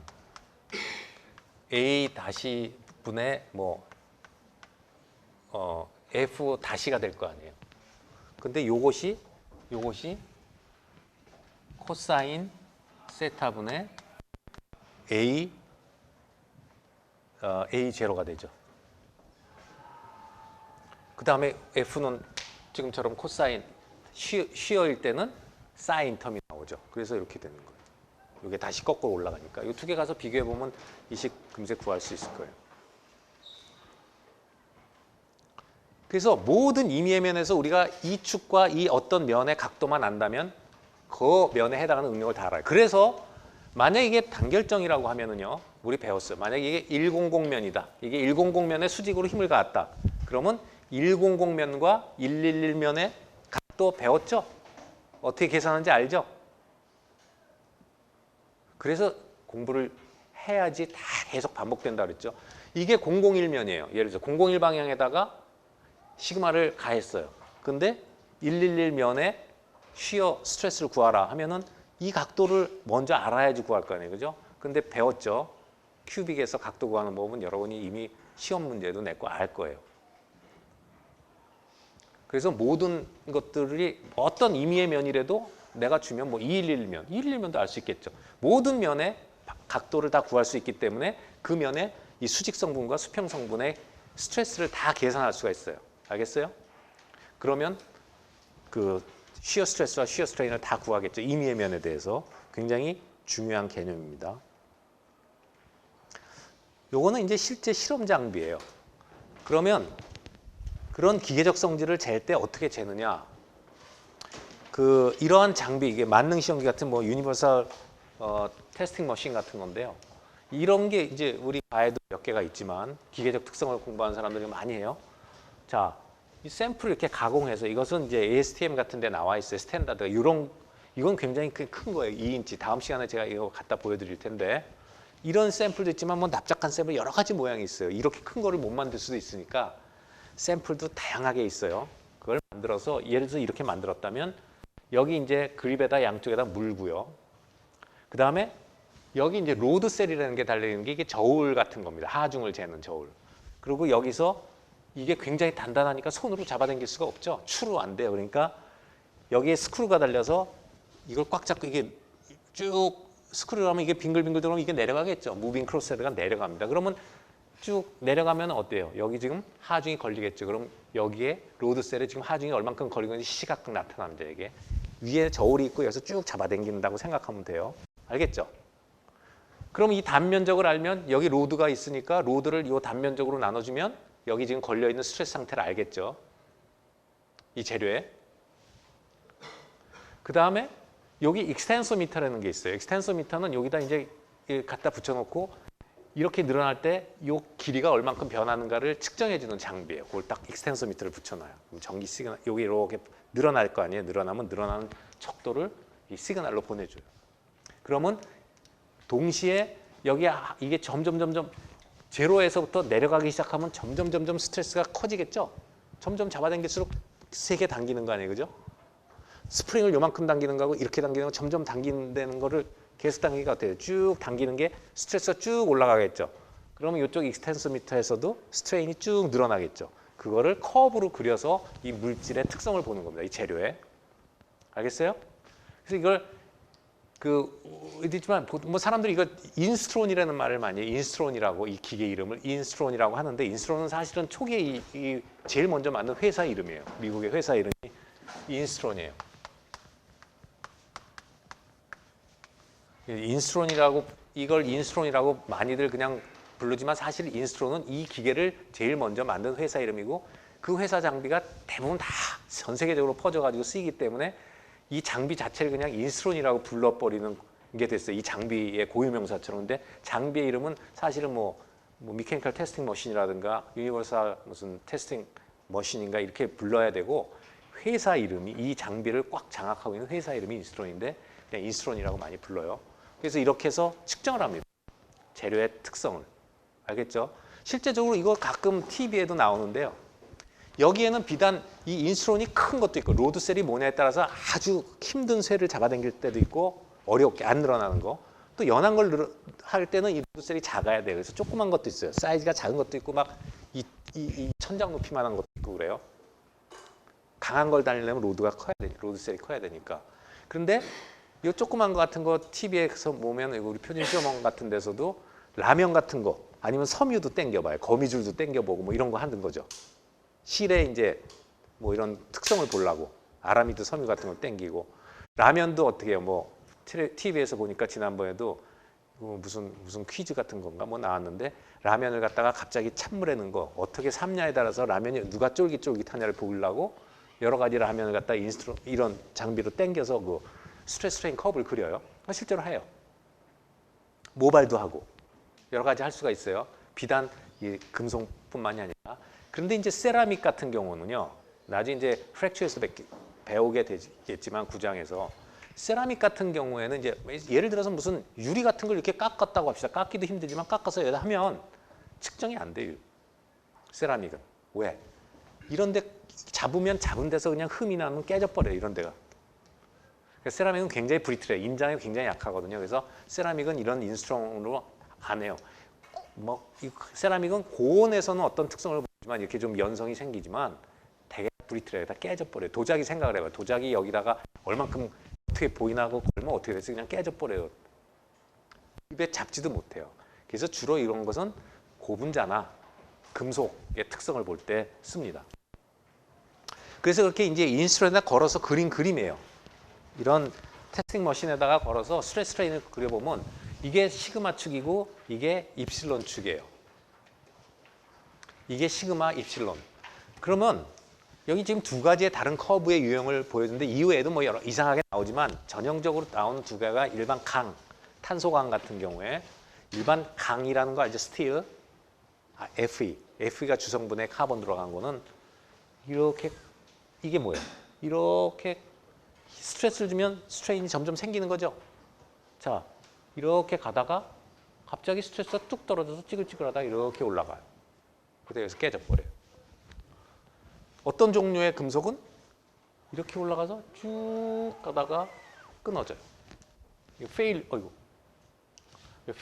A 다시 분의 F 다시가 될 거 아니에요. 근데 요것이 코사인 세타분의 A0가 되죠. 그 다음에 F는 지금처럼 코사인 쉬어일 때는 사인 텀이 나오죠. 그래서 이렇게 되는 거예요. 이게 다시 거꾸로 올라가니까 이 두 개 가서 비교해 보면 이 식 금세 구할 수 있을 거예요. 그래서 모든 임의의 면에서 우리가 이 축과 이 어떤 면의 각도만 안다면 그 면에 해당하는 응력을 다 알아요. 그래서 만약에 이게 단결정이라고 하면은요, 우리 배웠어요. 만약에 이게 100면이다. 이게 100면의 수직으로 힘을 가했다. 그러면 100면과 111면의 각도 배웠죠? 어떻게 계산하는지 알죠? 그래서 공부를 해야지 다 계속 반복된다 그랬죠. 이게 001면이에요. 예를 들어서 001 방향에다가 시그마를 가했어요. 근데 111면에 쉬어 스트레스를 구하라 하면은 이 각도를 먼저 알아야지 구할 거 아니에요. 그죠? 근데 배웠죠. 큐빅에서 각도 구하는 법은 여러분이 이미 시험 문제도 냈고 알 거예요. 그래서 모든 것들이 어떤 의미의 면이라도 내가 주면 뭐 211면, 211면도 알 수 있겠죠. 모든 면의 각도를 다 구할 수 있기 때문에 그 면에 이 수직 성분과 수평 성분의 스트레스를 다 계산할 수가 있어요. 알겠어요? 그러면 그 쉬어 스트레스와 쉬어 스트레인을 다 구하겠죠. 임의의 면에 대해서. 굉장히 중요한 개념입니다. 요거는 이제 실제 실험 장비예요. 그러면 그런 기계적 성질을 잴 때 어떻게 재느냐? 이러한 장비, 이게 만능 시험기 같은 뭐 유니버설 테스팅 머신 같은 건데요. 이런 게 이제 우리 과에도 몇 개가 있지만 기계적 특성을 공부하는 사람들이 많이 해요. 자, 이 샘플을 이렇게 가공해서 이것은 이제 ASTM 같은 데 나와 있어요. 스탠다드가. 이건 굉장히 큰 거예요. 2인치. 다음 시간에 제가 이거 갖다 보여드릴 텐데. 이런 샘플도 있지만 뭐 납작한 샘플 여러 가지 모양이 있어요. 이렇게 큰 거를 못 만들 수도 있으니까 샘플도 다양하게 있어요. 그걸 만들어서 예를 들어서 이렇게 만들었다면 여기 이제 그립에다 양쪽에다 물고요. 그 다음에 여기 이제 로드셀이라는 게 달려있는 게 이게 저울 같은 겁니다. 하중을 재는 저울. 그리고 여기서 이게 굉장히 단단하니까 손으로 잡아당길 수가 없죠. 추로 안 돼요. 그러니까 여기에 스크루가 달려서 이걸 꽉 잡고 이게 쭉 스크루를 하면 이게 빙글빙글 돌면 이게 내려가겠죠. 무빙 크로스헤드가 내려갑니다. 그러면 쭉 내려가면 어때요? 여기 지금 하중이 걸리겠죠. 그럼 여기에 로드셀에 지금 하중이 얼만큼 걸리고 있는지 시각각 나타납니다. 이게 위에 저울이 있고 여기서 쭉 잡아당긴다고 생각하면 돼요. 알겠죠? 그럼 이 단면적을 알면 여기 로드가 있으니까 로드를 이 단면적으로 나눠주면 여기 지금 걸려있는 스트레스 상태를 알겠죠? 이 재료에. 그 다음에 여기 익스텐소미터라는 게 있어요. 익스텐소미터는 여기다 이제 갖다 붙여놓고 이렇게 늘어날 때 이 길이가 얼만큼 변하는가를 측정해주는 장비예요. 그걸 딱 익스텐소미터를 붙여놔요. 그럼 전기 시그널, 여기 이렇게 늘어날 거 아니에요. 늘어나면 늘어나는 척도를 이 시그널로 보내줘요. 그러면 동시에 여기 이게 점점 제로에서부터 내려가기 시작하면 점점 스트레스가 커지겠죠. 점점 잡아당길수록 세게 당기는 거 아니에요, 그죠? 스프링을 요만큼 당기는 거하고 이렇게 당기는 거 점점 당긴다는 거를 계속 당기기가 어때요? 쭉 당기는 게 스트레스가 쭉 올라가겠죠. 그러면 이쪽 익스텐소미터에서도 스트레인이 쭉 늘어나겠죠. 그거를 커브로 그려서 이 물질의 특성을 보는 겁니다. 이 재료에. 알겠어요? 그래서 이걸 있지만 뭐 사람들이 이거 인스트론이라는 말을 많이 해요. 인스트론이라고 이 기계 이름을 인스트론이라고 하는데 인스트론은 사실은 초기에 이 제일 먼저 만든 회사 이름이에요. 미국의 회사 이름이 인스트론이에요. 이걸 인스트론이라고 많이들 그냥 부르지만 사실 인스트론은 이 기계를 제일 먼저 만든 회사 이름이고 그 회사 장비가 대부분 다 전 세계적으로 퍼져가지고 쓰이기 때문에 이 장비 자체를 그냥 인스트론이라고 불러버리는 게 됐어요. 이 장비의 고유명사처럼. 근데 장비의 이름은 사실은 뭐 미케니컬 테스팅 머신이라든가 유니버설 무슨 테스팅 머신인가 이렇게 불러야 되고 회사 이름이 이 장비를 꽉 장악하고 있는 회사 이름이 인스트론인데 그냥 인스트론이라고 많이 불러요. 그래서 이렇게 해서 측정을 합니다. 재료의 특성을. 알겠죠? 실제적으로 이거 가끔 TV에도 나오는데요. 여기에는 비단 이 인스트론이 큰 것도 있고 로드셀이 뭐냐에 따라서 아주 힘든 쇠를 잡아당길 때도 있고 어렵게 안 늘어나는 거. 또 연한 걸 할 때는 이 로드셀이 작아야 돼요. 그래서 조그만 것도 있어요. 사이즈가 작은 것도 있고 막 이 천장 높이만한 것도 있고 그래요. 강한 걸 달리려면 로드가 커야 돼. 로드셀이 커야 되니까. 그런데 이 조그만 거 같은 거 TV에서 보면 우리 편의점 같은 데서도 라면 같은 거 아니면 섬유도 땡겨봐요. 거미줄도 땡겨보고 뭐 이런 거 하는 거죠. 실에 이제 뭐 이런 특성을 보려고 아라미드 섬유 같은 걸 땡기고 라면도 어떻게 해요? 뭐 TV에서 보니까 지난번에도 무슨 퀴즈 같은 건가 뭐 나왔는데 라면을 갖다가 갑자기 찬물에 넣은 거 어떻게 삶냐에 따라서 라면이 누가 쫄깃쫄깃하냐를 보려고 여러 가지 라면을 갖다 이런 장비로 땡겨서 그 스트레스 스트레인 커브를 그려요. 실제로 해요. 모발도 하고 여러 가지 할 수가 있어요. 비단 이 금속뿐만이 아니라. 그런데 이제 세라믹 같은 경우는요. 나중에 이제 프랙처에서 배우게 되겠지만 구장에서 세라믹 같은 경우에는 이제 예를 들어서 무슨 유리 같은 걸 이렇게 깎았다고 합시다. 깎기도 힘들지만 깎아서 여기다 하면 측정이 안 돼요. 세라믹은. 왜? 이런 데 잡으면 잡은 데서 그냥 흠이 나면 깨져버려요. 이런 데가. 세라믹은 굉장히 브리틀해요. 인장이 굉장히 약하거든요. 그래서 세라믹은 이런 인스트론으로 안 해요. 뭐 세라믹은 고온에서는 어떤 특성을 보지만 이렇게 좀 연성이 생기지만 되게 브리틀해요. 다 깨져버려요. 도자기 생각을 해봐요. 도자기 여기다가 얼만큼 어떻게 보이나고 걸면 어떻게 돼서 그냥 깨져버려요. 입에 잡지도 못해요. 그래서 주로 이런 것은 고분자나 금속의 특성을 볼 때 씁니다. 그래서 그렇게 이제 인스트론에다 걸어서 그린 그림이에요. 이런 테스팅 머신에다가 걸어서 스트레스 스트레인을 그려보면 이게 시그마 축이고 이게 입실론 축이에요. 이게 시그마, 입실론. 그러면 여기 지금 두 가지의 다른 커브의 유형을 보여주는데 이외에도 뭐 여러 이상하게 나오지만 전형적으로 나오는 두 개가 일반 강, 탄소강 같은 경우에 일반 강이라는 거 알죠? 스틸, Fe. Fe가 주성분에 카본 들어간 거는 이렇게 이게 뭐예요? 이렇게 스트레스를 주면 스트레인이 점점 생기는 거죠. 자, 이렇게 가다가 갑자기 스트레스가 뚝 떨어져서 찌글찌글하다 이렇게 올라가요. 그래서 여기서 깨져버려요. 어떤 종류의 금속은 이렇게 올라가서 쭉 가다가 끊어져요. 이거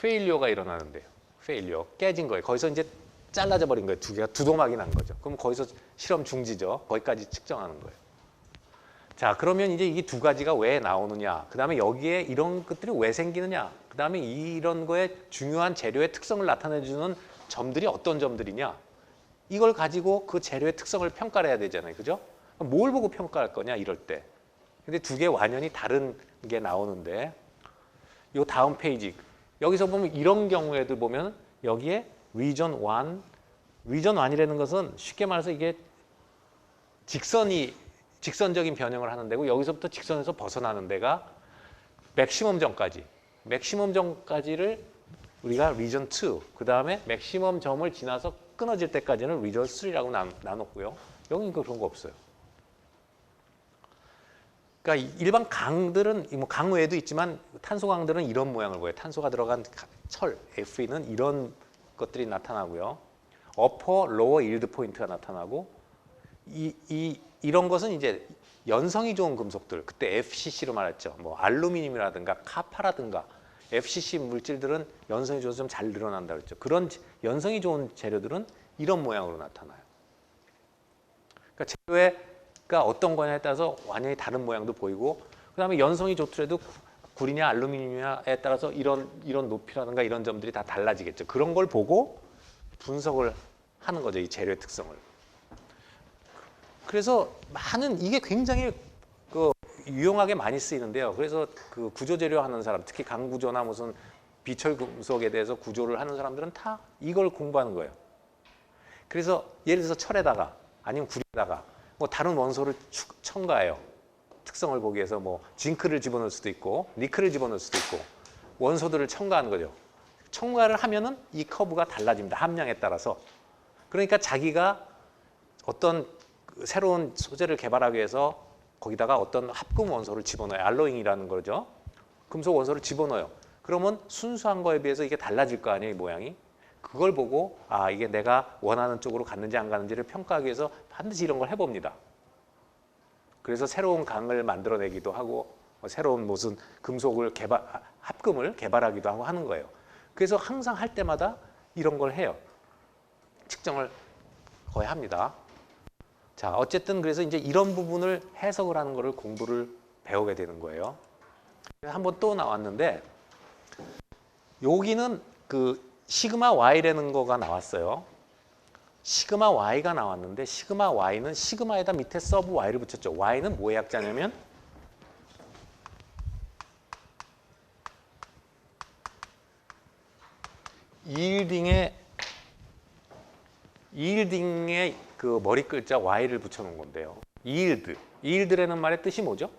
페일리어가 일어나는데요. 페일리어, 깨진 거예요. 거기서 이제 잘라져 버린 거예요. 두 개가 두동막이 난 거죠. 그럼 거기서 실험 중지죠. 거기까지 측정하는 거예요. 자, 그러면 이제 이 두 가지가 왜 나오느냐, 그 다음에 여기에 이런 것들이 왜 생기느냐, 그 다음에 이런 거에 중요한 재료의 특성을 나타내주는 점들이 어떤 점들이냐, 이걸 가지고 그 재료의 특성을 평가를 해야 되잖아요. 그죠? 뭘 보고 평가할 거냐, 이럴 때. 근데 두 개 완전히 다른 게 나오는데, 요 다음 페이지. 여기서 보면 이런 경우에도 보면 여기에 region 1, region 1이라는 것은 쉽게 말해서 이게 직선적인 변형을 하는 데고, 여기서부터 직선에서 벗어나는 데가 맥시멈 점까지를 우리가 region 2, 그 다음에 맥시멈 점을 지나서 끊어질 때까지는 region 3라고 나눴고요. 여기는 그런 거 없어요. 그러니까 일반 강들은, 뭐 강 외에도 있지만 탄소 강들은 이런 모양을 보여요. 탄소가 들어간 철, Fe는 이런 것들이 나타나고요. 어퍼, 로어 일드 포인트가 나타나고, 이런 것은 이제 연성이 좋은 금속들, 그때 FCC로 말했죠. 뭐 알루미늄이라든가 카파라든가 FCC 물질들은 연성이 좋아서 좀 잘 늘어난다 그랬죠. 그런 연성이 좋은 재료들은 이런 모양으로 나타나요. 그러니까 재료가 어떤 거냐에 따라서 완전히 다른 모양도 보이고, 그 다음에 연성이 좋더라도 구리냐 알루미늄이냐에 따라서 이런 높이라든가 이런 점들이 다 달라지겠죠. 그런 걸 보고 분석을 하는 거죠, 이 재료의 특성을. 그래서 이게 굉장히 유용하게 많이 쓰이는데요. 그래서 그 구조재료 하는 사람, 특히 강구조나 무슨 비철 금속에 대해서 구조를 하는 사람들은 다 이걸 공부하는 거예요. 그래서 예를 들어서 철에다가 아니면 구리에다가 뭐 다른 원소를 첨가해요. 특성을 보기 위해서 뭐 징크를 집어넣을 수도 있고 니켈을 집어넣을 수도 있고 원소들을 첨가하는 거죠. 첨가를 하면은 이 커브가 달라집니다. 함량에 따라서. 그러니까 자기가 어떤 새로운 소재를 개발하기 위해서 거기다가 어떤 합금 원소를 집어넣어요. 알로잉이라는 거죠. 금속 원소를 집어넣어요. 그러면 순수한 거에 비해서 이게 달라질 거 아니에요, 이 모양이. 그걸 보고 이게 내가 원하는 쪽으로 갔는지 안 가는지를 평가하기 위해서 반드시 이런 걸 해봅니다. 그래서 새로운 강을 만들어내기도 하고 새로운 무슨 금속을 합금을 개발하기도 하고 하는 거예요. 그래서 항상 할 때마다 이런 걸 해요. 측정을 거의 합니다. 자, 어쨌든 그래서 이제 이런 부분을 해석을 하는 거를 공부를 배우게 되는 거예요. 한번 또 나왔는데 여기는 그 시그마 Y라는 거가 나왔어요. 시그마 Y가 나왔는데 시그마 Y는 시그마에다 밑에 서브 Y를 붙였죠. Y는 뭐의 약자냐면 이일딩의 그 머리 글자 Y를 붙여놓은 건데요. 이일드라는 말의 뜻이 뭐죠?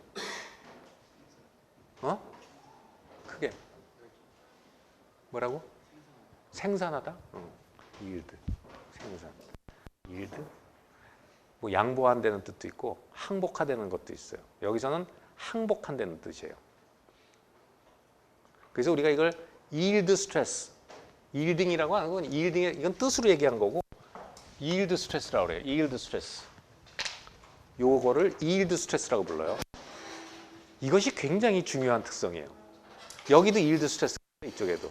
크게 뭐라고? 생산하다? 이일드, 생산. 이일드? 뭐 양보한다는 뜻도 있고 항복하다는 것도 있어요. 여기서는 항복한다는 뜻이에요. 그래서 우리가 이걸 yield stress, yielding이라고 하는 건 이건 뜻으로 얘기한 거고 yield stress라고 그래요. yield stress. 요거를 yield stress라고 불러요. 이것이 굉장히 중요한 특성이에요. 여기도 yield stress, 이쪽에도.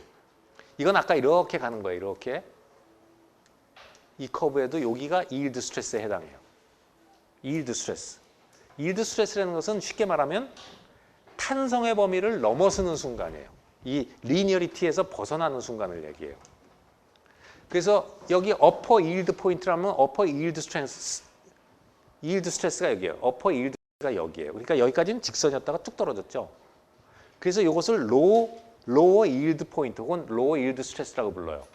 이건 아까 이렇게 가는 거예요. 이렇게. 이 커브에도 여기가 yield stress에 해당해요. yield stress. yield stress라는 것은 쉽게 말하면 탄성의 범위를 넘어서는 순간이에요. 이 리니어리티에서 벗어나는 순간을 얘기해요. 그래서 여기 upper yield 포인트라면 upper yield stress가 여기예요. upper yield가 여기예요. 그러니까 여기까지는 직선이었다가 뚝 떨어졌죠. 그래서 이것을 lower yield 포인트 혹은 lower yield stress라고 불러요.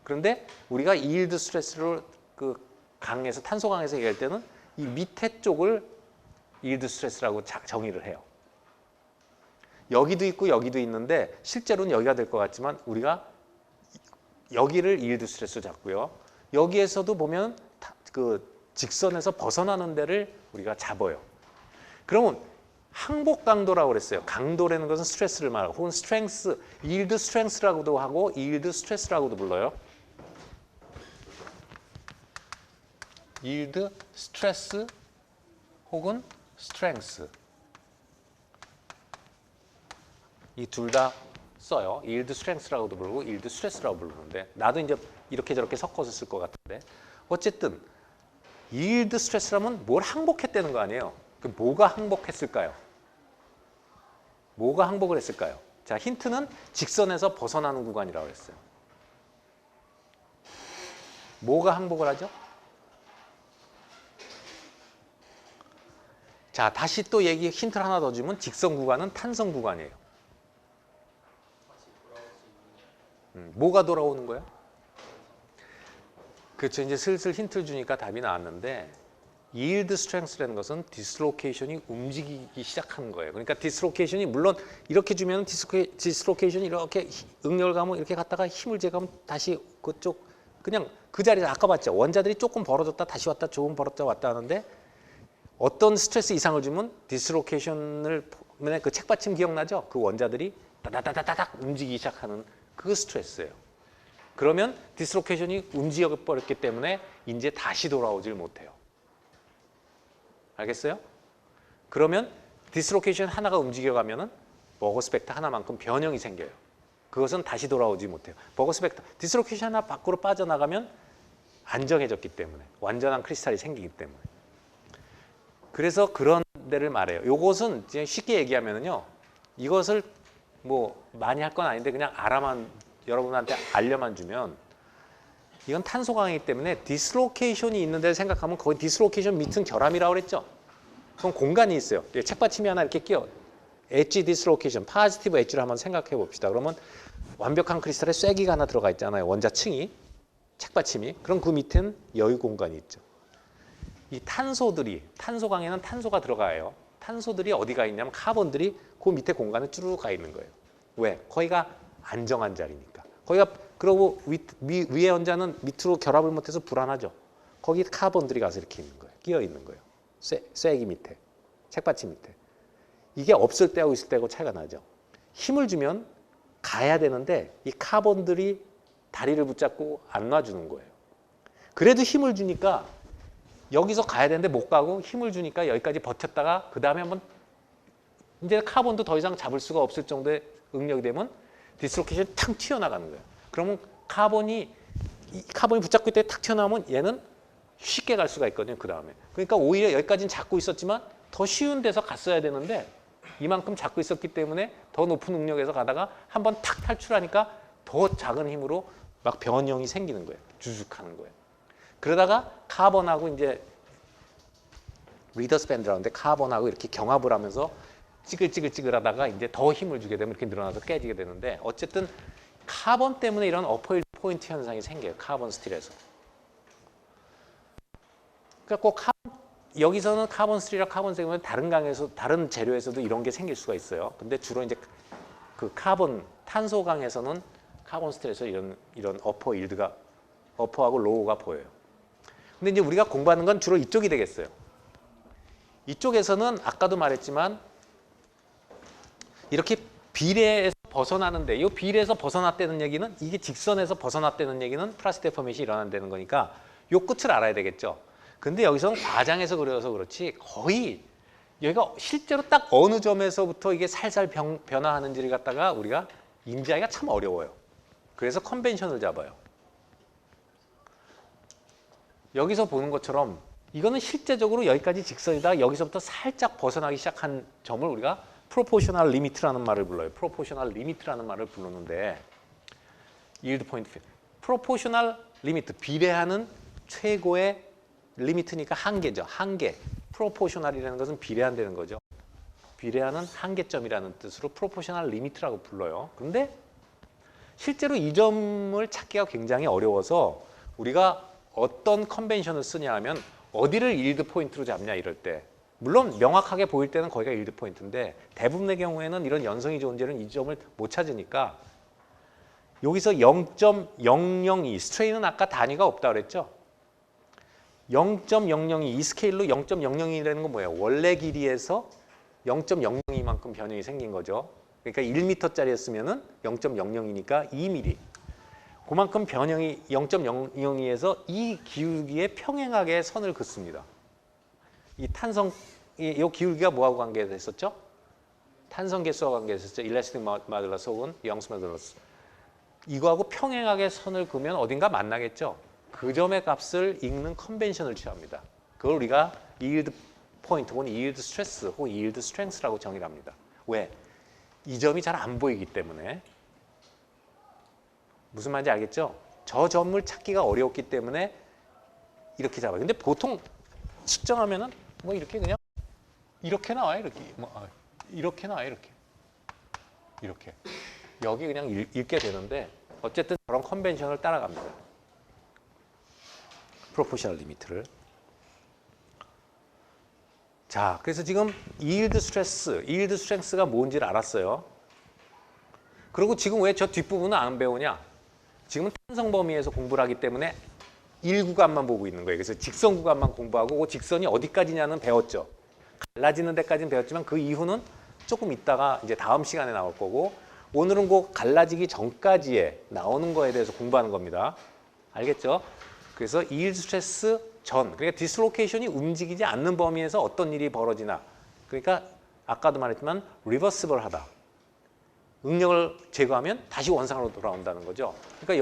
그런데 우리가 yield stress를 그 강에서 탄소 강에서 얘기할 때는 이 밑에 쪽을 yield stress라고 정의를 해요. 여기도 있고 여기도 있는데 실제로는 여기가 될 것 같지만 우리가 여기를 yield stress로 잡고요. 여기에서도 보면 그 직선에서 벗어나는 데를 우리가 잡아요. 그러면 항복 강도라고 그랬어요. 강도라는 것은 스트레스를 말하고 혹은 strength, yield strength라고도 하고 yield stress라고도 불러요. yield stress 혹은 strength. 이 둘 다 써요. yield strength라고도 부르고 yield stress라고 부르는데 나도 이제 이렇게 저렇게 섞어서 쓸 것 같은데 어쨌든 yield stress라면 뭘 항복했다는 거 아니에요. 그 뭐가 항복했을까요? 뭐가 항복을 했을까요? 자, 힌트는 직선에서 벗어나는 구간이라고 했어요. 뭐가 항복을 하죠? 자, 다시 또 힌트를 하나 더 주면 직선 구간은 탄성 구간이에요. 뭐가 돌아오는 거예요? 그렇죠. 이제 슬슬 힌트를 주니까 답이 나왔는데 yield strength라는 것은 dislocation이 움직이기 시작하는 거예요. 그러니까 dislocation이 물론 이렇게 주면 dislocation이 이렇게 응력을 가면 이렇게 갔다가 힘을 제거하면 다시 그쪽 그냥 그 자리에서 아까 봤죠. 원자들이 조금 벌어졌다 다시 왔다 조금 벌어졌다 왔다 하는데 어떤 스트레스 이상을 주면 디스로케이션을 그 책받침 기억나죠? 그 원자들이 따다다다닥 움직이기 시작하는 그 스트레스예요. 그러면 디스로케이션이 움직여버렸기 때문에 이제 다시 돌아오질 못해요. 알겠어요? 그러면 디스로케이션 하나가 움직여가면은 버거스 벡터 하나만큼 변형이 생겨요. 그것은 다시 돌아오지 못해요. 버거스 벡터 디스로케이션 하나 밖으로 빠져나가면 안정해졌기 때문에 완전한 크리스탈이 생기기 때문에. 그래서 그런 데를 말해요. 요것은 쉽게 얘기하면은요. 이것을 뭐 많이 할 건 아닌데 그냥 여러분한테 알려만 주면 이건 탄소 강이기 때문에 디스로케이션이 있는 데를 생각하면 거기 디스로케이션 밑은 결함이라고 그랬죠. 그럼 공간이 있어요. 책받침이 하나 이렇게 끼어. 엣지 디스로케이션, 파지티브 엣지를 한번 생각해 봅시다. 그러면 완벽한 크리스탈에 쐐기가 하나 들어가 있잖아요. 원자층이, 책받침이. 그럼 그 밑에는 여유 공간이 있죠. 이 탄소 강에는 탄소가 들어가요. 탄소들이 어디가 있냐면 카본들이 그 밑에 공간에 쭉 가 있는 거예요. 왜? 거기가 안정한 자리니까. 거기가 그러고 위에 원자는 밑으로 결합을 못해서 불안하죠. 거기 카본들이 가서 이렇게 있는 거예요. 끼어 있는 거예요. 쐐기 밑에, 책받침 밑에. 이게 없을 때하고 있을 때하고 차이가 나죠. 힘을 주면 가야 되는데 이 카본들이 다리를 붙잡고 안 놔주는 거예요. 그래도 힘을 주니까 여기서 가야 되는데 못 가고 힘을 주니까 여기까지 버텼다가 그 다음에 한번 이제 카본도 더 이상 잡을 수가 없을 정도의 응력이 되면 디스로케이션이 탁 튀어나가는 거예요. 그러면 카본이 붙잡고 있다가 탁 튀어나오면 얘는 쉽게 갈 수가 있거든요. 그 다음에. 그러니까 오히려 여기까지는 잡고 있었지만 더 쉬운 데서 갔어야 되는데 이만큼 잡고 있었기 때문에 더 높은 응력에서 가다가 한번 탁 탈출하니까 더 작은 힘으로 막 변형이 생기는 거예요. 주죽하는 거예요. 그러다가 카본하고 이제 리더스 밴드라는데 카본하고 이렇게 경합을 하면서 찌글찌글찌글하다가 이제 더 힘을 주게 되면 이렇게 늘어나서 깨지게 되는데 어쨌든 카본 때문에 이런 어퍼 포인트 현상이 생겨요. 카본 스틸에서. 그러니까 꼭 여기서는 카본 스틸이랑 카본 세그면 다른 재료에서도 이런 게 생길 수가 있어요. 근데 주로 이제 그 탄소 강에서는 카본 스틸에서 이런 어퍼 일드가 어퍼하고 로우가 보여요. 근데 이제 우리가 공부하는 건 주로 이쪽이 되겠어요. 이쪽에서는 아까도 말했지만 이렇게 비례에서 벗어나는데 이 비례에서 벗어났다는 얘기는 이게 직선에서 벗어났다는 얘기는 플라스틱 데포메이션이 일어난다는 거니까 이 끝을 알아야 되겠죠. 근데 여기서는 과장해서 그려서 그렇지 거의 여기가 실제로 딱 어느 점에서부터 이게 살살 변화하는지를 갖다가 우리가 인지하기가 참 어려워요. 그래서 컨벤션을 잡아요. 여기서 보는 것처럼 이거는 실제적으로 여기까지 직선이다. 여기서부터 살짝 벗어나기 시작한 점을 우리가 프로포셔널 리미트라는 말을 불러요. 프로포셔널 리미트라는 말을 부르는데 yield point 프로포셔널 리미트 비례하는 최고의 리미트니까 한계죠. 한계. 프로포셔널이라는 것은 비례한다는 거죠. 비례하는 한계점이라는 뜻으로 프로포셔널 리미트라고 불러요. 근데 실제로 이 점을 찾기가 굉장히 어려워서 우리가 어떤 컨벤션을 쓰냐 하면 어디를 yield 포인트로 잡냐 이럴 때 물론 명확하게 보일 때는 거기가 yield 포인트인데 대부분의 경우에는 이런 연성이 좋은 재료는 이 점을 못 찾으니까 여기서 0.002 스트레인은 아까 단위가 없다 그랬죠. 0.002 이 스케일로 0.002라는 건 뭐예요? 원래 길이에서 0.002만큼 변형이 생긴 거죠. 그러니까 1m짜리였으면은 0.002니까 2mm. 그만큼 변형이 0.002에서 이 기울기에 평행하게 선을 긋습니다. 이 탄성, 이 기울기가 뭐하고 관계됐었죠? 탄성 개수와 관계했었죠. 일라스틱 모듈러스 혹은 영스 모듈러스. 이거하고 평행하게 선을 그으면 어딘가 만나겠죠. 그 점의 값을 읽는 컨벤션을 취합니다. 그걸 우리가 yield 포인트 혹은 yield 스트레스 혹은 yield 스트렝스라고 정의를 합니다. 왜? 이 점이 잘 안 보이기 때문에. 무슨 말인지 알겠죠? 저 점을 찾기가 어려웠기 때문에 이렇게 잡아요. 근데 보통 측정하면은 뭐 이렇게 그냥 이렇게 나와요. 이렇게 나와요. 이렇게. 여기 그냥 읽게 되는데 어쨌든 그런 컨벤션을 따라갑니다. 프로포셔널 리미트를. 자, 그래서 지금 yield 스트렝스가 뭔지를 알았어요. 그리고 지금 왜 저 뒷부분은 안 배우냐? 지금은 탄성 범위에서 공부를 하기 때문에 1구간만 보고 있는 거예요. 그래서 직선 구간만 공부하고 그 직선이 어디까지냐는 배웠죠. 갈라지는 데까지는 배웠지만 그 이후는 조금 있다가 이제 다음 시간에 나올 거고 오늘은 그 갈라지기 전까지에 나오는 거에 대해서 공부하는 겁니다. 알겠죠? 그래서 yield 스트레스 전, 그러니까 디스로케이션이 움직이지 않는 범위에서 어떤 일이 벌어지나. 그러니까 아까도 말했지만 리버시블 하다. 응력을 제거하면 다시 원상으로 돌아온다는 거죠. 그러니까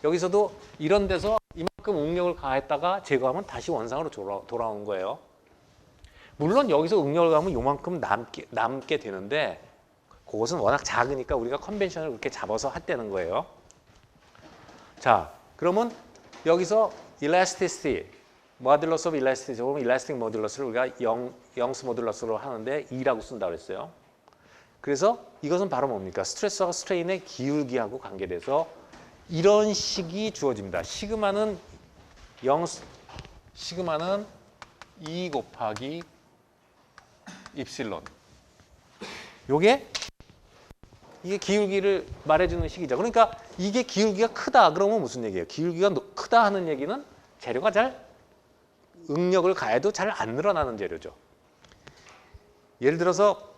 여기서도 이런 데서 이만큼 응력을 가했다가 제거하면 다시 원상으로 돌아오는 거예요. 물론 여기서 응력을 가하면 요만큼 남게 되는데 그것은 워낙 작으니까 우리가 컨벤션을 그렇게 잡아서 했다는 거예요. 자, 그러면 여기서 elasticity, modulus of elasticity, 혹은 elastic modulus,를 우리가 영스 모듈러스로 하는데 2라고 쓴다고 했어요. 그래서 이것은 바로 뭡니까? 스트레스와 스트레인의 기울기하고 관계돼서 이런 식이 주어집니다. 시그마는 2 곱하기 입실론. 이게 기울기를 말해주는 식이죠. 그러니까 이게 기울기가 크다 그러면 무슨 얘기예요? 기울기가 크다 하는 얘기는 재료가 응력을 가해도 잘 안 늘어나는 재료죠. 예를 들어서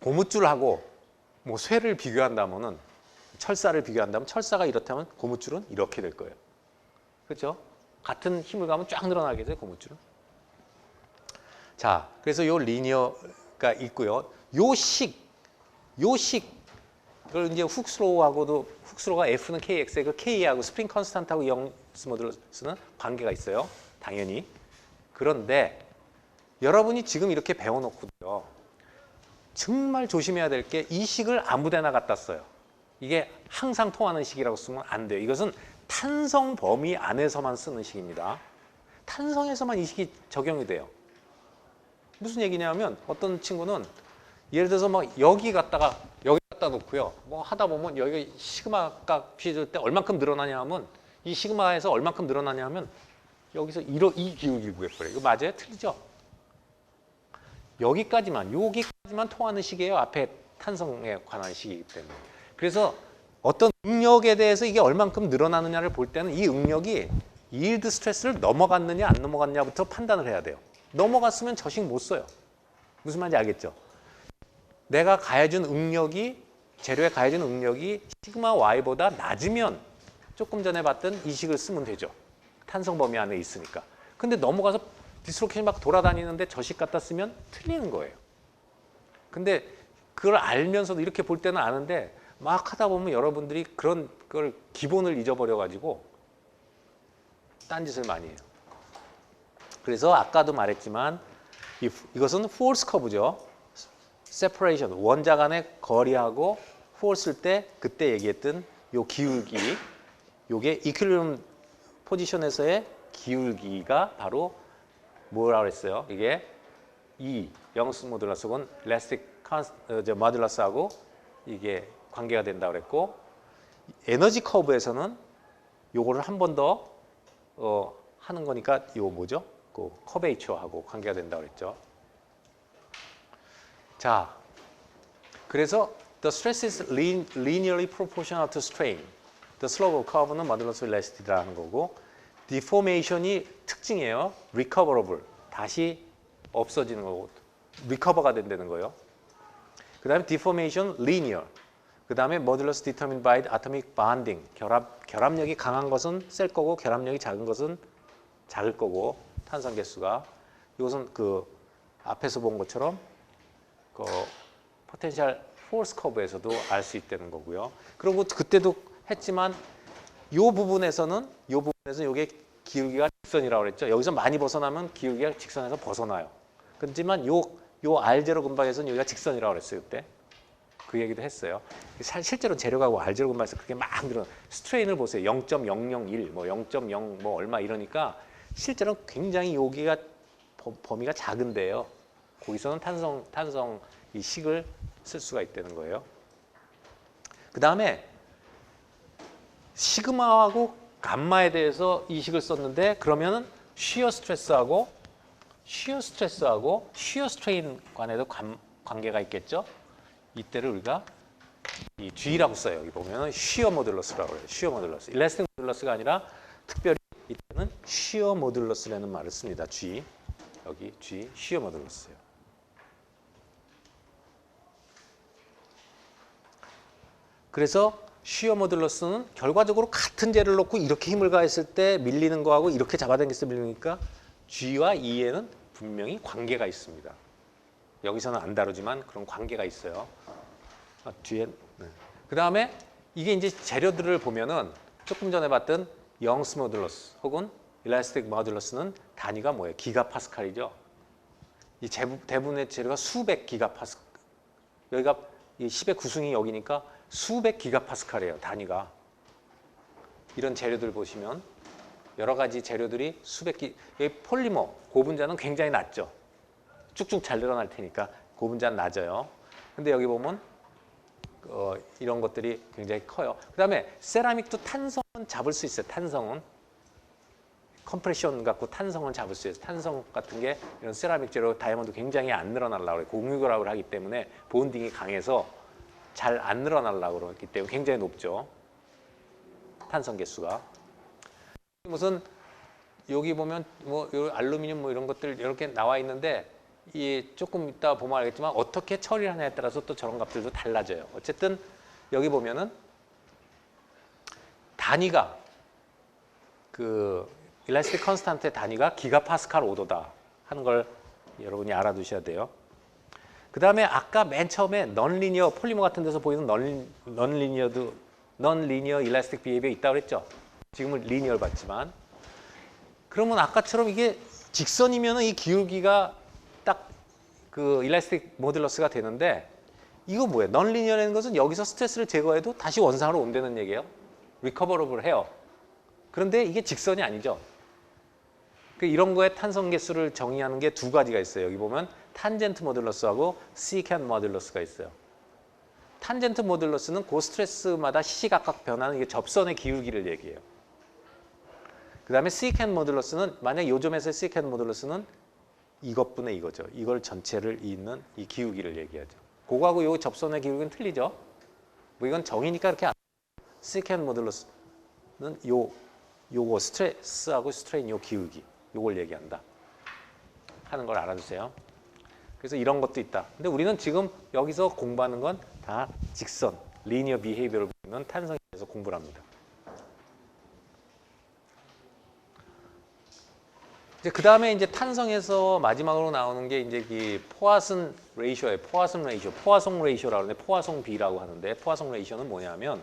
고무줄하고 뭐 쇠를 비교한다면은 철사를 비교한다면 철사가 이렇다면 고무줄은 이렇게 될 거예요. 그렇죠? 같은 힘을 가면 쫙 늘어나겠죠, 고무줄은. 자, 그래서 요 리니어가 있고요. 요 식 그걸 이제 훅스로가 F는 KX에 그 K하고 스프링 컨스탄트하고 영스 모듈러스는 관계가 있어요. 당연히. 그런데 여러분이 지금 이렇게 배워놓고도요. 정말 조심해야 될 게 이 식을 아무데나 갖다 써요. 이게 항상 통하는 식이라고 쓰면 안 돼요. 이것은 탄성 범위 안에서만 쓰는 식입니다. 탄성에서만 이 식이 적용이 돼요. 무슨 얘기냐면 어떤 친구는 예를 들어서 막 여기 갖다 놓고요. 뭐 하다 보면 여기 시그마 값이 줄 때 얼만큼 늘어나냐 하면 이 시그마에서 얼만큼 늘어나냐 하면 여기서 이 기울기를 구해버려요. 이거 맞아요? 틀리죠? 여기까지만 통하는 식이에요. 앞에 탄성에 관한 식이기 때문에. 그래서 어떤 응력에 대해서 이게 얼만큼 늘어나느냐를 볼 때는 이 응력이 yield 스트레스를 넘어갔느냐 안 넘어갔냐부터 판단을 해야 돼요. 넘어갔으면 저 식 못 써요. 무슨 말인지 알겠죠? 내가 가해준 응력이 재료에 가해준 응력이 시그마 y보다 낮으면 조금 전에 봤던 이 식을 쓰면 되죠. 탄성 범위 안에 있으니까. 근데 넘어가서 디스로케이션이 막 돌아다니는데 저 식 갖다 쓰면 틀리는 거예요. 근데 그걸 알면서도 이렇게 볼 때는 아는데 막 하다 보면 여러분들이 그런 걸 기본을 잊어버려가지고 딴짓을 많이 해요. 그래서 아까도 말했지만 이것은 force curve죠. separation, 원자 간의 거리하고 force일 때 그때 얘기했던 요 기울기, 요게 equilibrium 포지션에서의 기울기가 바로 뭐라고 했어요? 이게 영스 모듈러스 혹은 elastic 모듈러스하고 이게 관계가 된다고 그랬고 에너지 커브에서는 요거를 한 번 더 하는 거니까 요 뭐죠? 그 커베이처하고 관계가 된다고 그랬죠. 자, 그래서 the stress is linearly proportional to strain. The slope of curve는 modulus of elasticity라는 거고 deformation이 특징이에요. recoverable. 다시 없어지는 거고 recover가 된다는 거예요. 그 다음에 deformation linear. 그 다음에 modulus determined by atomic bonding. 결합력이 강한 것은 셀 거고 결합력이 작은 것은 작을 거고 탄성 개수가 이것은 그 앞에서 본 것처럼 그 포텐셜 포스 커브에서도 알 수 있다는 거고요. 그리고 그때도 했지만 요 부분에서는 이게 기울기가 직선이라고 그랬죠. 여기서 많이 벗어나면 기울기가 직선에서 벗어나요. 그렇지만 요 R0 근방에서는 여기가 직선이라고 그랬어요. 그때 그 얘기도 했어요. 실제로 재료가 R0 근방에서 그렇게 막 늘어. 스트레인을 보세요. 0.001, 뭐 0.0 뭐 얼마 이러니까 실제로 굉장히 여기가 범위가 작은데요. 거기서는 탄성 이 식을 쓸 수가 있다는 거예요. 그 다음에 시그마하고 감마에 대해서 이 식을 썼는데 그러면은 쉬어 스트레스하고 쉬어 스트레인 간에도 관계가 있겠죠. 이때를 우리가 이 G라고 써요. 여기 보면은 쉬어 모듈러스라고 해요. 쉬어 모듈러스. 일라스틱 모듈러스가 아니라 특별히 이때는 쉬어 모듈러스라는 말을 씁니다. G. 여기 G 쉬어 모듈러스예요. 그래서 쉬어 모듈러스는 결과적으로 같은 재를 놓고 이렇게 힘을 가했을 때 밀리는 거하고 이렇게 잡아당겼을 때 밀리니까 G와 E에는 분명히 관계가 있습니다. 여기서는 안 다루지만 그런 관계가 있어요. 뒤에. 네. 그 다음에 이게 이제 재료들을 보면은 조금 전에 봤던 영스 모듈러스 혹은 일라스틱 모듈러스는 단위가 뭐예요? 기가파스칼이죠. 이 대부분의 재료가 수백 기가파스칼. 여기가 이 10의 구승이 여기니까 수백 기가파스칼이에요. 단위가. 이런 재료들 보시면 여러 가지 재료들이 여기 폴리머, 고분자는 굉장히 낮죠. 쭉쭉 잘 늘어날 테니까 고분자는 낮아요. 근데 여기 보면 이런 것들이 굉장히 커요. 그 다음에 세라믹도 탄성은 잡을 수 있어요. 탄성은. 컴프레션 갖고 탄성은 잡을 수 있어요. 탄성 같은 게 이런 세라믹 재료 다이아몬드 굉장히 안 늘어나려고 그래요. 공유결합을 하기 때문에 본딩이 강해서 잘 안 늘어나려고 그러기 때문에 굉장히 높죠. 탄성 개수가. 무슨 여기 보면 뭐 알루미늄 뭐 이런 것들 이렇게 나와 있는데 이 조금 이따 보면 알겠지만 어떻게 처리를 하냐에 따라서 또 저런 값들도 달라져요. 어쨌든 여기 보면은 단위가 그 일라스틱 컨스탄트의 단위가 기가파스칼 오도다 하는 걸 여러분이 알아두셔야 돼요. 그 다음에 아까 맨 처음에 넌리니어 폴리머 같은 데서 보이는 넌리니어 일라스틱 비헤비어 있다고 그랬죠. 지금은 리니어를 봤지만 그러면 아까처럼 이게 직선이면 이 기울기가 딱 그 일라스틱 모듈러스가 되는데 이거 뭐예요? 넌리니어라는 것은 여기서 스트레스를 제거해도 다시 원상으로 온다는 얘기예요. 리커버러블 해요. 그런데 이게 직선이 아니죠. 이런 거에 탄성 개수를 정의하는 게 두 가지가 있어요. 여기 보면 탄젠트 모듈러스하고 시켄 모듈러스가 있어요. 탄젠트 모듈러스는 그 스트레스마다 시시각각 변하는 이게 접선의 기울기를 얘기해요. 그 다음에 시켄 모듈러스는 만약 요점에서의 시켄 모듈러스는 이것분의 이거죠. 이걸 전체를 잇는 이 기울기를 얘기하죠. 그거하고 요 접선의 기울기는 틀리죠. 뭐 이건 정의니까 이렇게 시켄 모듈러스는 요거 스트레스하고 스트레인 요 기울기 요걸 얘기한다 하는 걸 알아두세요. 그래서 이런 것도 있다. 근데 우리는 지금 여기서 공부하는 건 다 직선, 리니어 비헤이비어를 보는 탄성에 대해서 공부를 합니다. 이제 그 다음에 이제 탄성에서 마지막으로 나오는 게 이제 이 포화son 레이쇼예요. 포화송 레이쇼라고 하는데 포화송 B라고 하는데 포화송 레이쇼는 뭐냐면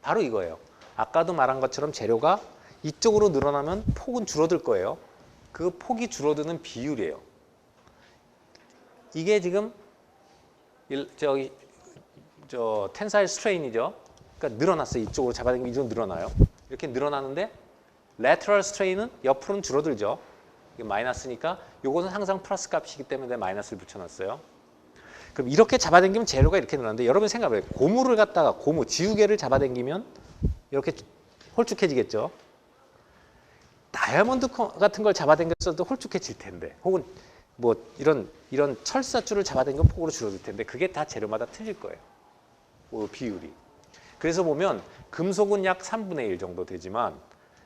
바로 이거예요. 아까도 말한 것처럼 재료가 이쪽으로 늘어나면 폭은 줄어들 거예요. 그 폭이 줄어드는 비율이에요. 이게 지금 텐사일 스트레인이죠. 그러니까 늘어났어요. 이쪽으로 잡아당기면 이쪽으로 늘어나요. 이렇게 늘어나는데 lateral strain은 옆으로는 줄어들죠. 이게 마이너스니까 이것은 항상 플러스 값이기 때문에 마이너스를 붙여놨어요. 그럼 이렇게 잡아당기면 재료가 이렇게 늘어나는데 여러분 생각해봐요. 고무를 갖다가 지우개를 잡아당기면 이렇게 홀쭉해지겠죠. 다이아몬드 같은 걸 잡아당겼어도 홀쭉해질 텐데 혹은 뭐 이런 철사줄을 잡아당기면 폭으로 줄어들 텐데 그게 다 재료마다 틀릴 거예요. 비율이. 그래서 보면 금속은 약 3분의 1 정도 되지만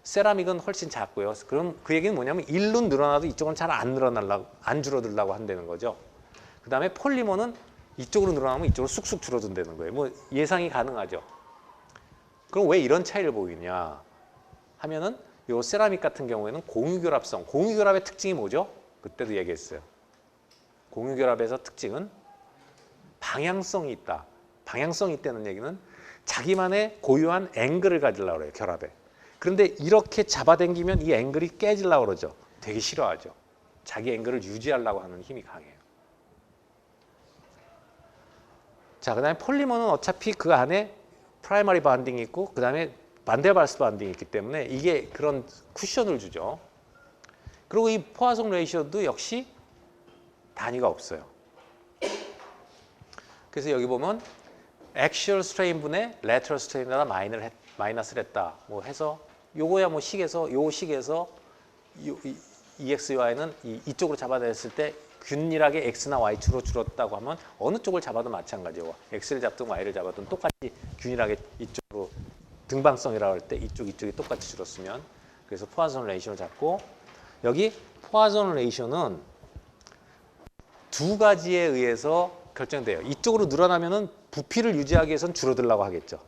세라믹은 훨씬 작고요. 그럼 그 얘기는 뭐냐면 1로 늘어나도 이쪽은 잘 안 줄어들려고 한다는 거죠. 그 다음에 폴리머는 이쪽으로 늘어나면 이쪽으로 쑥쑥 줄어든다는 거예요. 뭐 예상이 가능하죠. 그럼 왜 이런 차이를 보이냐 하면은 요 세라믹 같은 경우에는 공유결합의 특징이 뭐죠? 그때도 얘기했어요. 공유결합에서 특징은 방향성이 있다. 방향성이 있다는 얘기는 자기만의 고유한 앵글을 가지려고 그래요. 결합에. 그런데 이렇게 잡아당기면 이 앵글이 깨지려고 그러죠. 되게 싫어하죠. 자기 앵글을 유지하려고 하는 힘이 강해요. 자, 그 다음에 폴리머는 어차피 그 안에 프라이머리 반딩이 있고 그 다음에 반데르발스 반딩이 있기 때문에 이게 그런 쿠션을 주죠. 그리고 이 포화송 레이셔도 역시 단위가 없어요. 그래서 여기 보면 액츄얼 스트레인 분의 레터럴 스트레인에다 마이너스를 했다. 뭐 해서 요거야 뭐 식에서 요 식에서 EXY는 이쪽으로 잡아냈을 때 균일하게 X나 Y축으로 줄었다고 하면 어느 쪽을 잡아도 마찬가지고 X를 잡든 Y를 잡아든 똑같이 균일하게 이쪽으로 등방성이라고 할 때 이쪽이 똑같이 줄었으면 그래서 포화송 레이셔를 잡고 여기 포화송 레이셔는 두 가지에 의해서 결정돼요. 이쪽으로 늘어나면은 부피를 유지하기 위해서는 줄어들려고 하겠죠.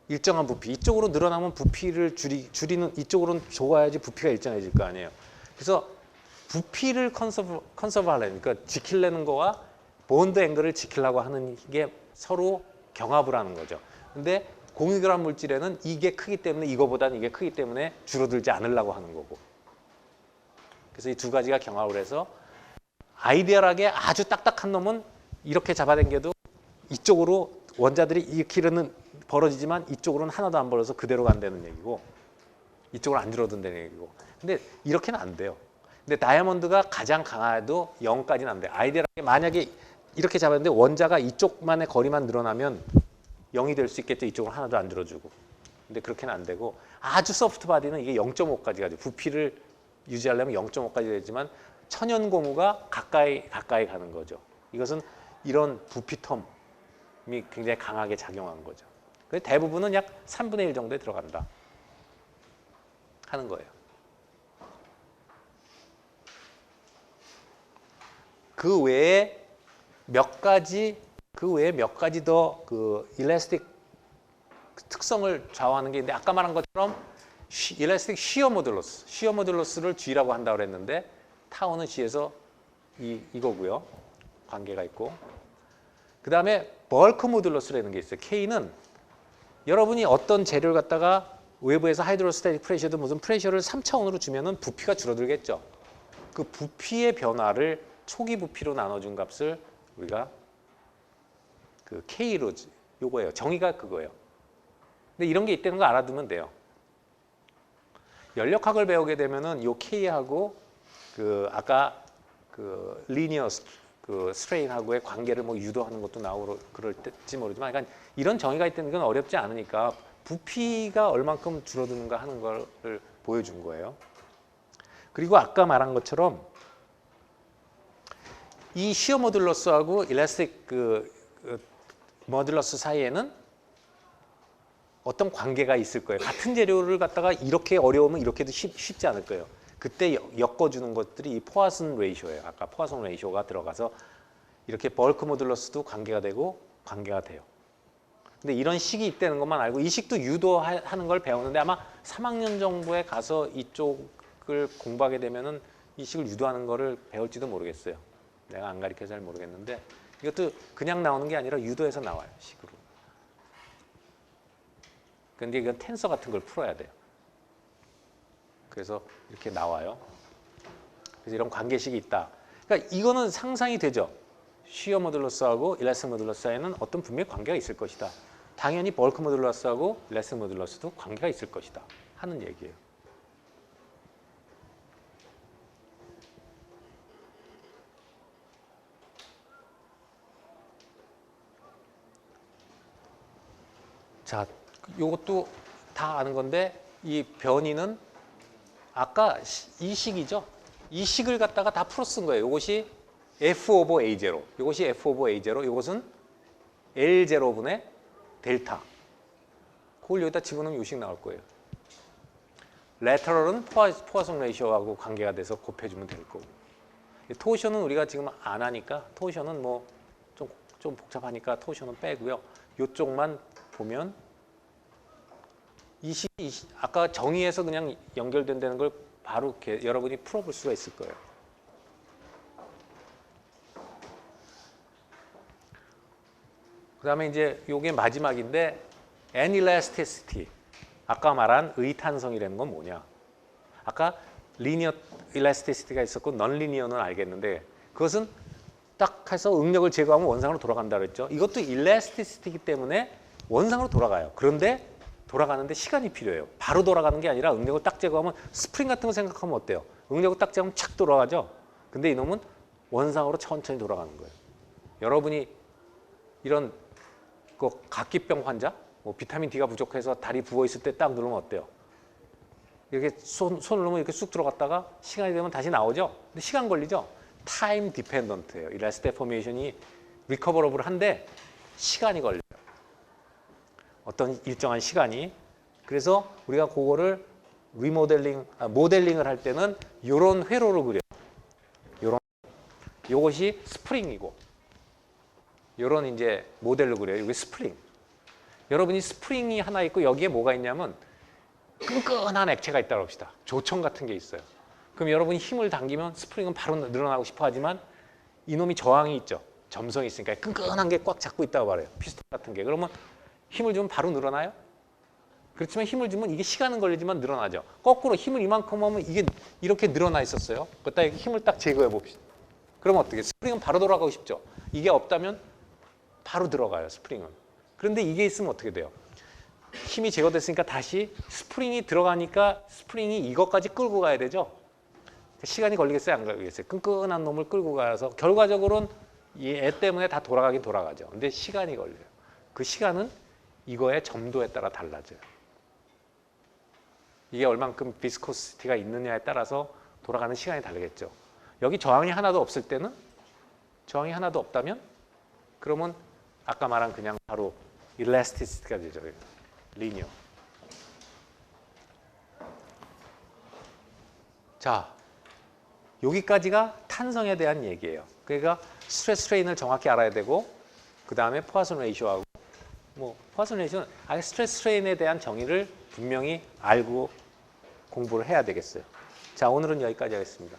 일정한 부피. 이쪽으로 늘어나면 부피를 줄이는 이쪽으로는 좁아야지 부피가 일정해질 거 아니에요. 그래서 부피를 컨서브 하려는 그러니까 지키려는 거와 본드 앵글을 지키려고 하는 게 서로 경합을 하는 거죠. 근데 공유결합 물질에는 이게 크기 때문에 이거보다는 이게 크기 때문에 줄어들지 않으려고 하는 거고. 그래서 이 두 가지가 경합을 해서 아이디얼하게 아주 딱딱한 놈은 이렇게 잡아당겨도 이쪽으로 원자들이 이렇게는 벌어지지만 이쪽으로는 하나도 안 벌어서 그대로 간다는 얘기고 이쪽으로 안 줄어든다는 얘기고. 근데 이렇게는 안 돼요. 근데 다이아몬드가 가장 강해도 0까지는 안 돼요. 아이디얼하게 만약에 이렇게 잡았는데 원자가 이쪽만의 거리만 늘어나면 0이 될 수 있겠죠. 이쪽으로 하나도 안 줄어주고. 근데 그렇게는 안 되고 아주 소프트 바디는 이게 0.5까지 가죠. 부피를 유지하려면 0.5까지 되지만 천연 고무가 가까이 가는 거죠. 이것은 이런 부피 텀이 굉장히 강하게 작용한 거죠. 그래서 대부분은 약 3분의 1 정도에 들어간다 하는 거예요. 그 외에 몇 가지 더 그 일라스틱 특성을 좌우하는 게 있는데 아까 말한 것처럼 일라스틱 시어 모듈러스를 G라고 한다고 그랬는데 타우는 G에서 이거고요. 관계가 있고. 그 다음에 벌크 모듈러스라는 게 있어요. K는 여러분이 어떤 재료를 갖다가 외부에서 하이드로스태틱 프레셔도 무슨 프레셔를 3차원으로 주면은 부피가 줄어들겠죠. 그 부피의 변화를 초기 부피로 나눠준 값을 우리가 그 K로 요거예요. 정의가 그거예요. 근데 이런 게 있다는 거 알아두면 돼요. 연력학을 배우게 되면은 요 K하고 그 아까 그 리니어 그 스트레인하고의 관계를 뭐 유도하는 것도 나오고 그럴지 모르지만 그러니까 이런 정의가 있다는 건 어렵지 않으니까 부피가 얼만큼 줄어드는가 하는 걸 보여준 거예요. 그리고 아까 말한 것처럼 이 시어 모듈러스하고 일라스틱 모듈러스 사이에는 어떤 관계가 있을 거예요. 같은 재료를 갖다가 이렇게 어려우면 이렇게도 쉽지 않을 거예요. 그때 엮어주는 것들이 이 포화슨 레이쇼예요. 아까 포화송 레이쇼가 들어가서 이렇게 벌크 모듈러스도 관계가 되고 관계가 돼요. 근데 이런 식이 있다는 것만 알고 이 식도 유도하는 걸 배우는데 아마 3학년 정도에 가서 이쪽을 공부하게 되면은 이 식을 유도하는 거를 배울지도 모르겠어요. 내가 안 가르쳐서 잘 모르겠는데 이것도 그냥 나오는 게 아니라 유도해서 나와요. 식으로. 근데 이건 텐서 같은 걸 풀어야 돼요. 그래서 이렇게 나와요. 그래서 이런 관계식이 있다. 그러니까 이거는 상상이 되죠. 시어 모듈러스하고 일라스틱 모듈러스 사이에는 어떤 분명히 관계가 있을 것이다. 당연히 벌크 모듈러스하고 일라스틱 모듈러스도 관계가 있을 것이다 하는 얘기예요. 자, 이것도 다 아는 건데 이 변이는 아까 이 식이죠. 이 식을 갖다가 다 풀어 쓴 거예요. 이것이 F 오버 A0, 이것이 F 오버 A0, 이것은 L0분의 델타. 그걸 여기다 집어넣으면 이 식 나올 거예요. 레터럴은 포화송 레이쇼하고 관계가 돼서 곱해주면 될 거고. 토션은 우리가 지금 안 하니까 토션은 뭐 좀 복잡하니까 토션은 빼고요. 이쪽만 보면 이 식이 아까 정의에서 그냥 연결된다는 걸 바로 이렇게 여러분이 풀어볼 수가 있을 거예요. 그다음에 이제 요게 마지막인데 Anelasticity. 아까 말한 의탄성이라는 건 뭐냐? 아까 리니어 일라스티시티가 있었고 넌리니어는 알겠는데 그것은 딱 해서 응력을 제거하면 원상으로 돌아간다 그랬죠. 이것도 일라스티시티이기 때문에 원상으로 돌아가요. 그런데 돌아가는데 시간이 필요해요. 바로 돌아가는 게 아니라 응력을 딱 제거하면 스프링 같은 거 생각하면 어때요? 응력을 딱 제거하면 착 돌아가죠. 근데 이놈은 원상으로 천천히 돌아가는 거예요. 여러분이 이런 그 각기병 환자, 뭐 비타민 D가 부족해서 다리 부어 있을 때 딱 누르면 어때요? 이렇게 손을 넣으면 이렇게 쑥 들어갔다가 시간이 되면 다시 나오죠. 근데 시간 걸리죠. 타임 디펜던트예요. 일라스틱 포메이션이 리커버러블 한데 시간이 걸려요. 어떤 일정한 시간이. 그래서 우리가 그거를 모델링을 할 때는 이런 회로를 그려요. 요것이 스프링이고 요런 이제 모델로 그려요. 이게 스프링. 여러분이 스프링이 하나 있고 여기에 뭐가 있냐면 끈끈한 액체가 있다고 합시다. 조청 같은 게 있어요. 그럼 여러분이 힘을 당기면 스프링은 바로 늘어나고 싶어 하지만 이놈이 저항이 있죠. 점성이 있으니까 끈끈한 게 꽉 잡고 있다고 말해요. 피스톤 같은 게. 그러면 힘을 주면 바로 늘어나요? 그렇지만 힘을 주면 이게 시간은 걸리지만 늘어나죠. 거꾸로 힘을 이만큼 하면 이게 이렇게 늘어나 있었어요. 그때 힘을 딱 제거해 봅시다. 그러면 어떻게? 스프링은 바로 돌아가고 싶죠. 이게 없다면 바로 들어가요. 스프링은. 그런데 이게 있으면 어떻게 돼요? 힘이 제거됐으니까 다시 스프링이 들어가니까 스프링이 이것까지 끌고 가야 되죠. 시간이 걸리겠어요? 안 걸리겠어요? 끈끈한 놈을 끌고 가서 결과적으로는 이 애 때문에 다 돌아가긴 돌아가죠. 근데 시간이 걸려요. 그 시간은 이거의 점도에 따라 달라져요. 이게 얼만큼 비스코시티가 있느냐에 따라서 돌아가는 시간이 다르겠죠. 여기 저항이 하나도 없을 때는 저항이 하나도 없다면 그러면 아까 말한 그냥 바로 일라스티시티가 되죠. 리니어. 자, 여기까지가 탄성에 대한 얘기예요. 그러니까 스트레스 스트레인을 정확히 알아야 되고 그 다음에 포아손 레이쇼하고 포아손 레이쇼는 아예 스트레스 스트레인에 대한 정의를 분명히 알고 공부를 해야 되겠어요. 자, 오늘은 여기까지 하겠습니다.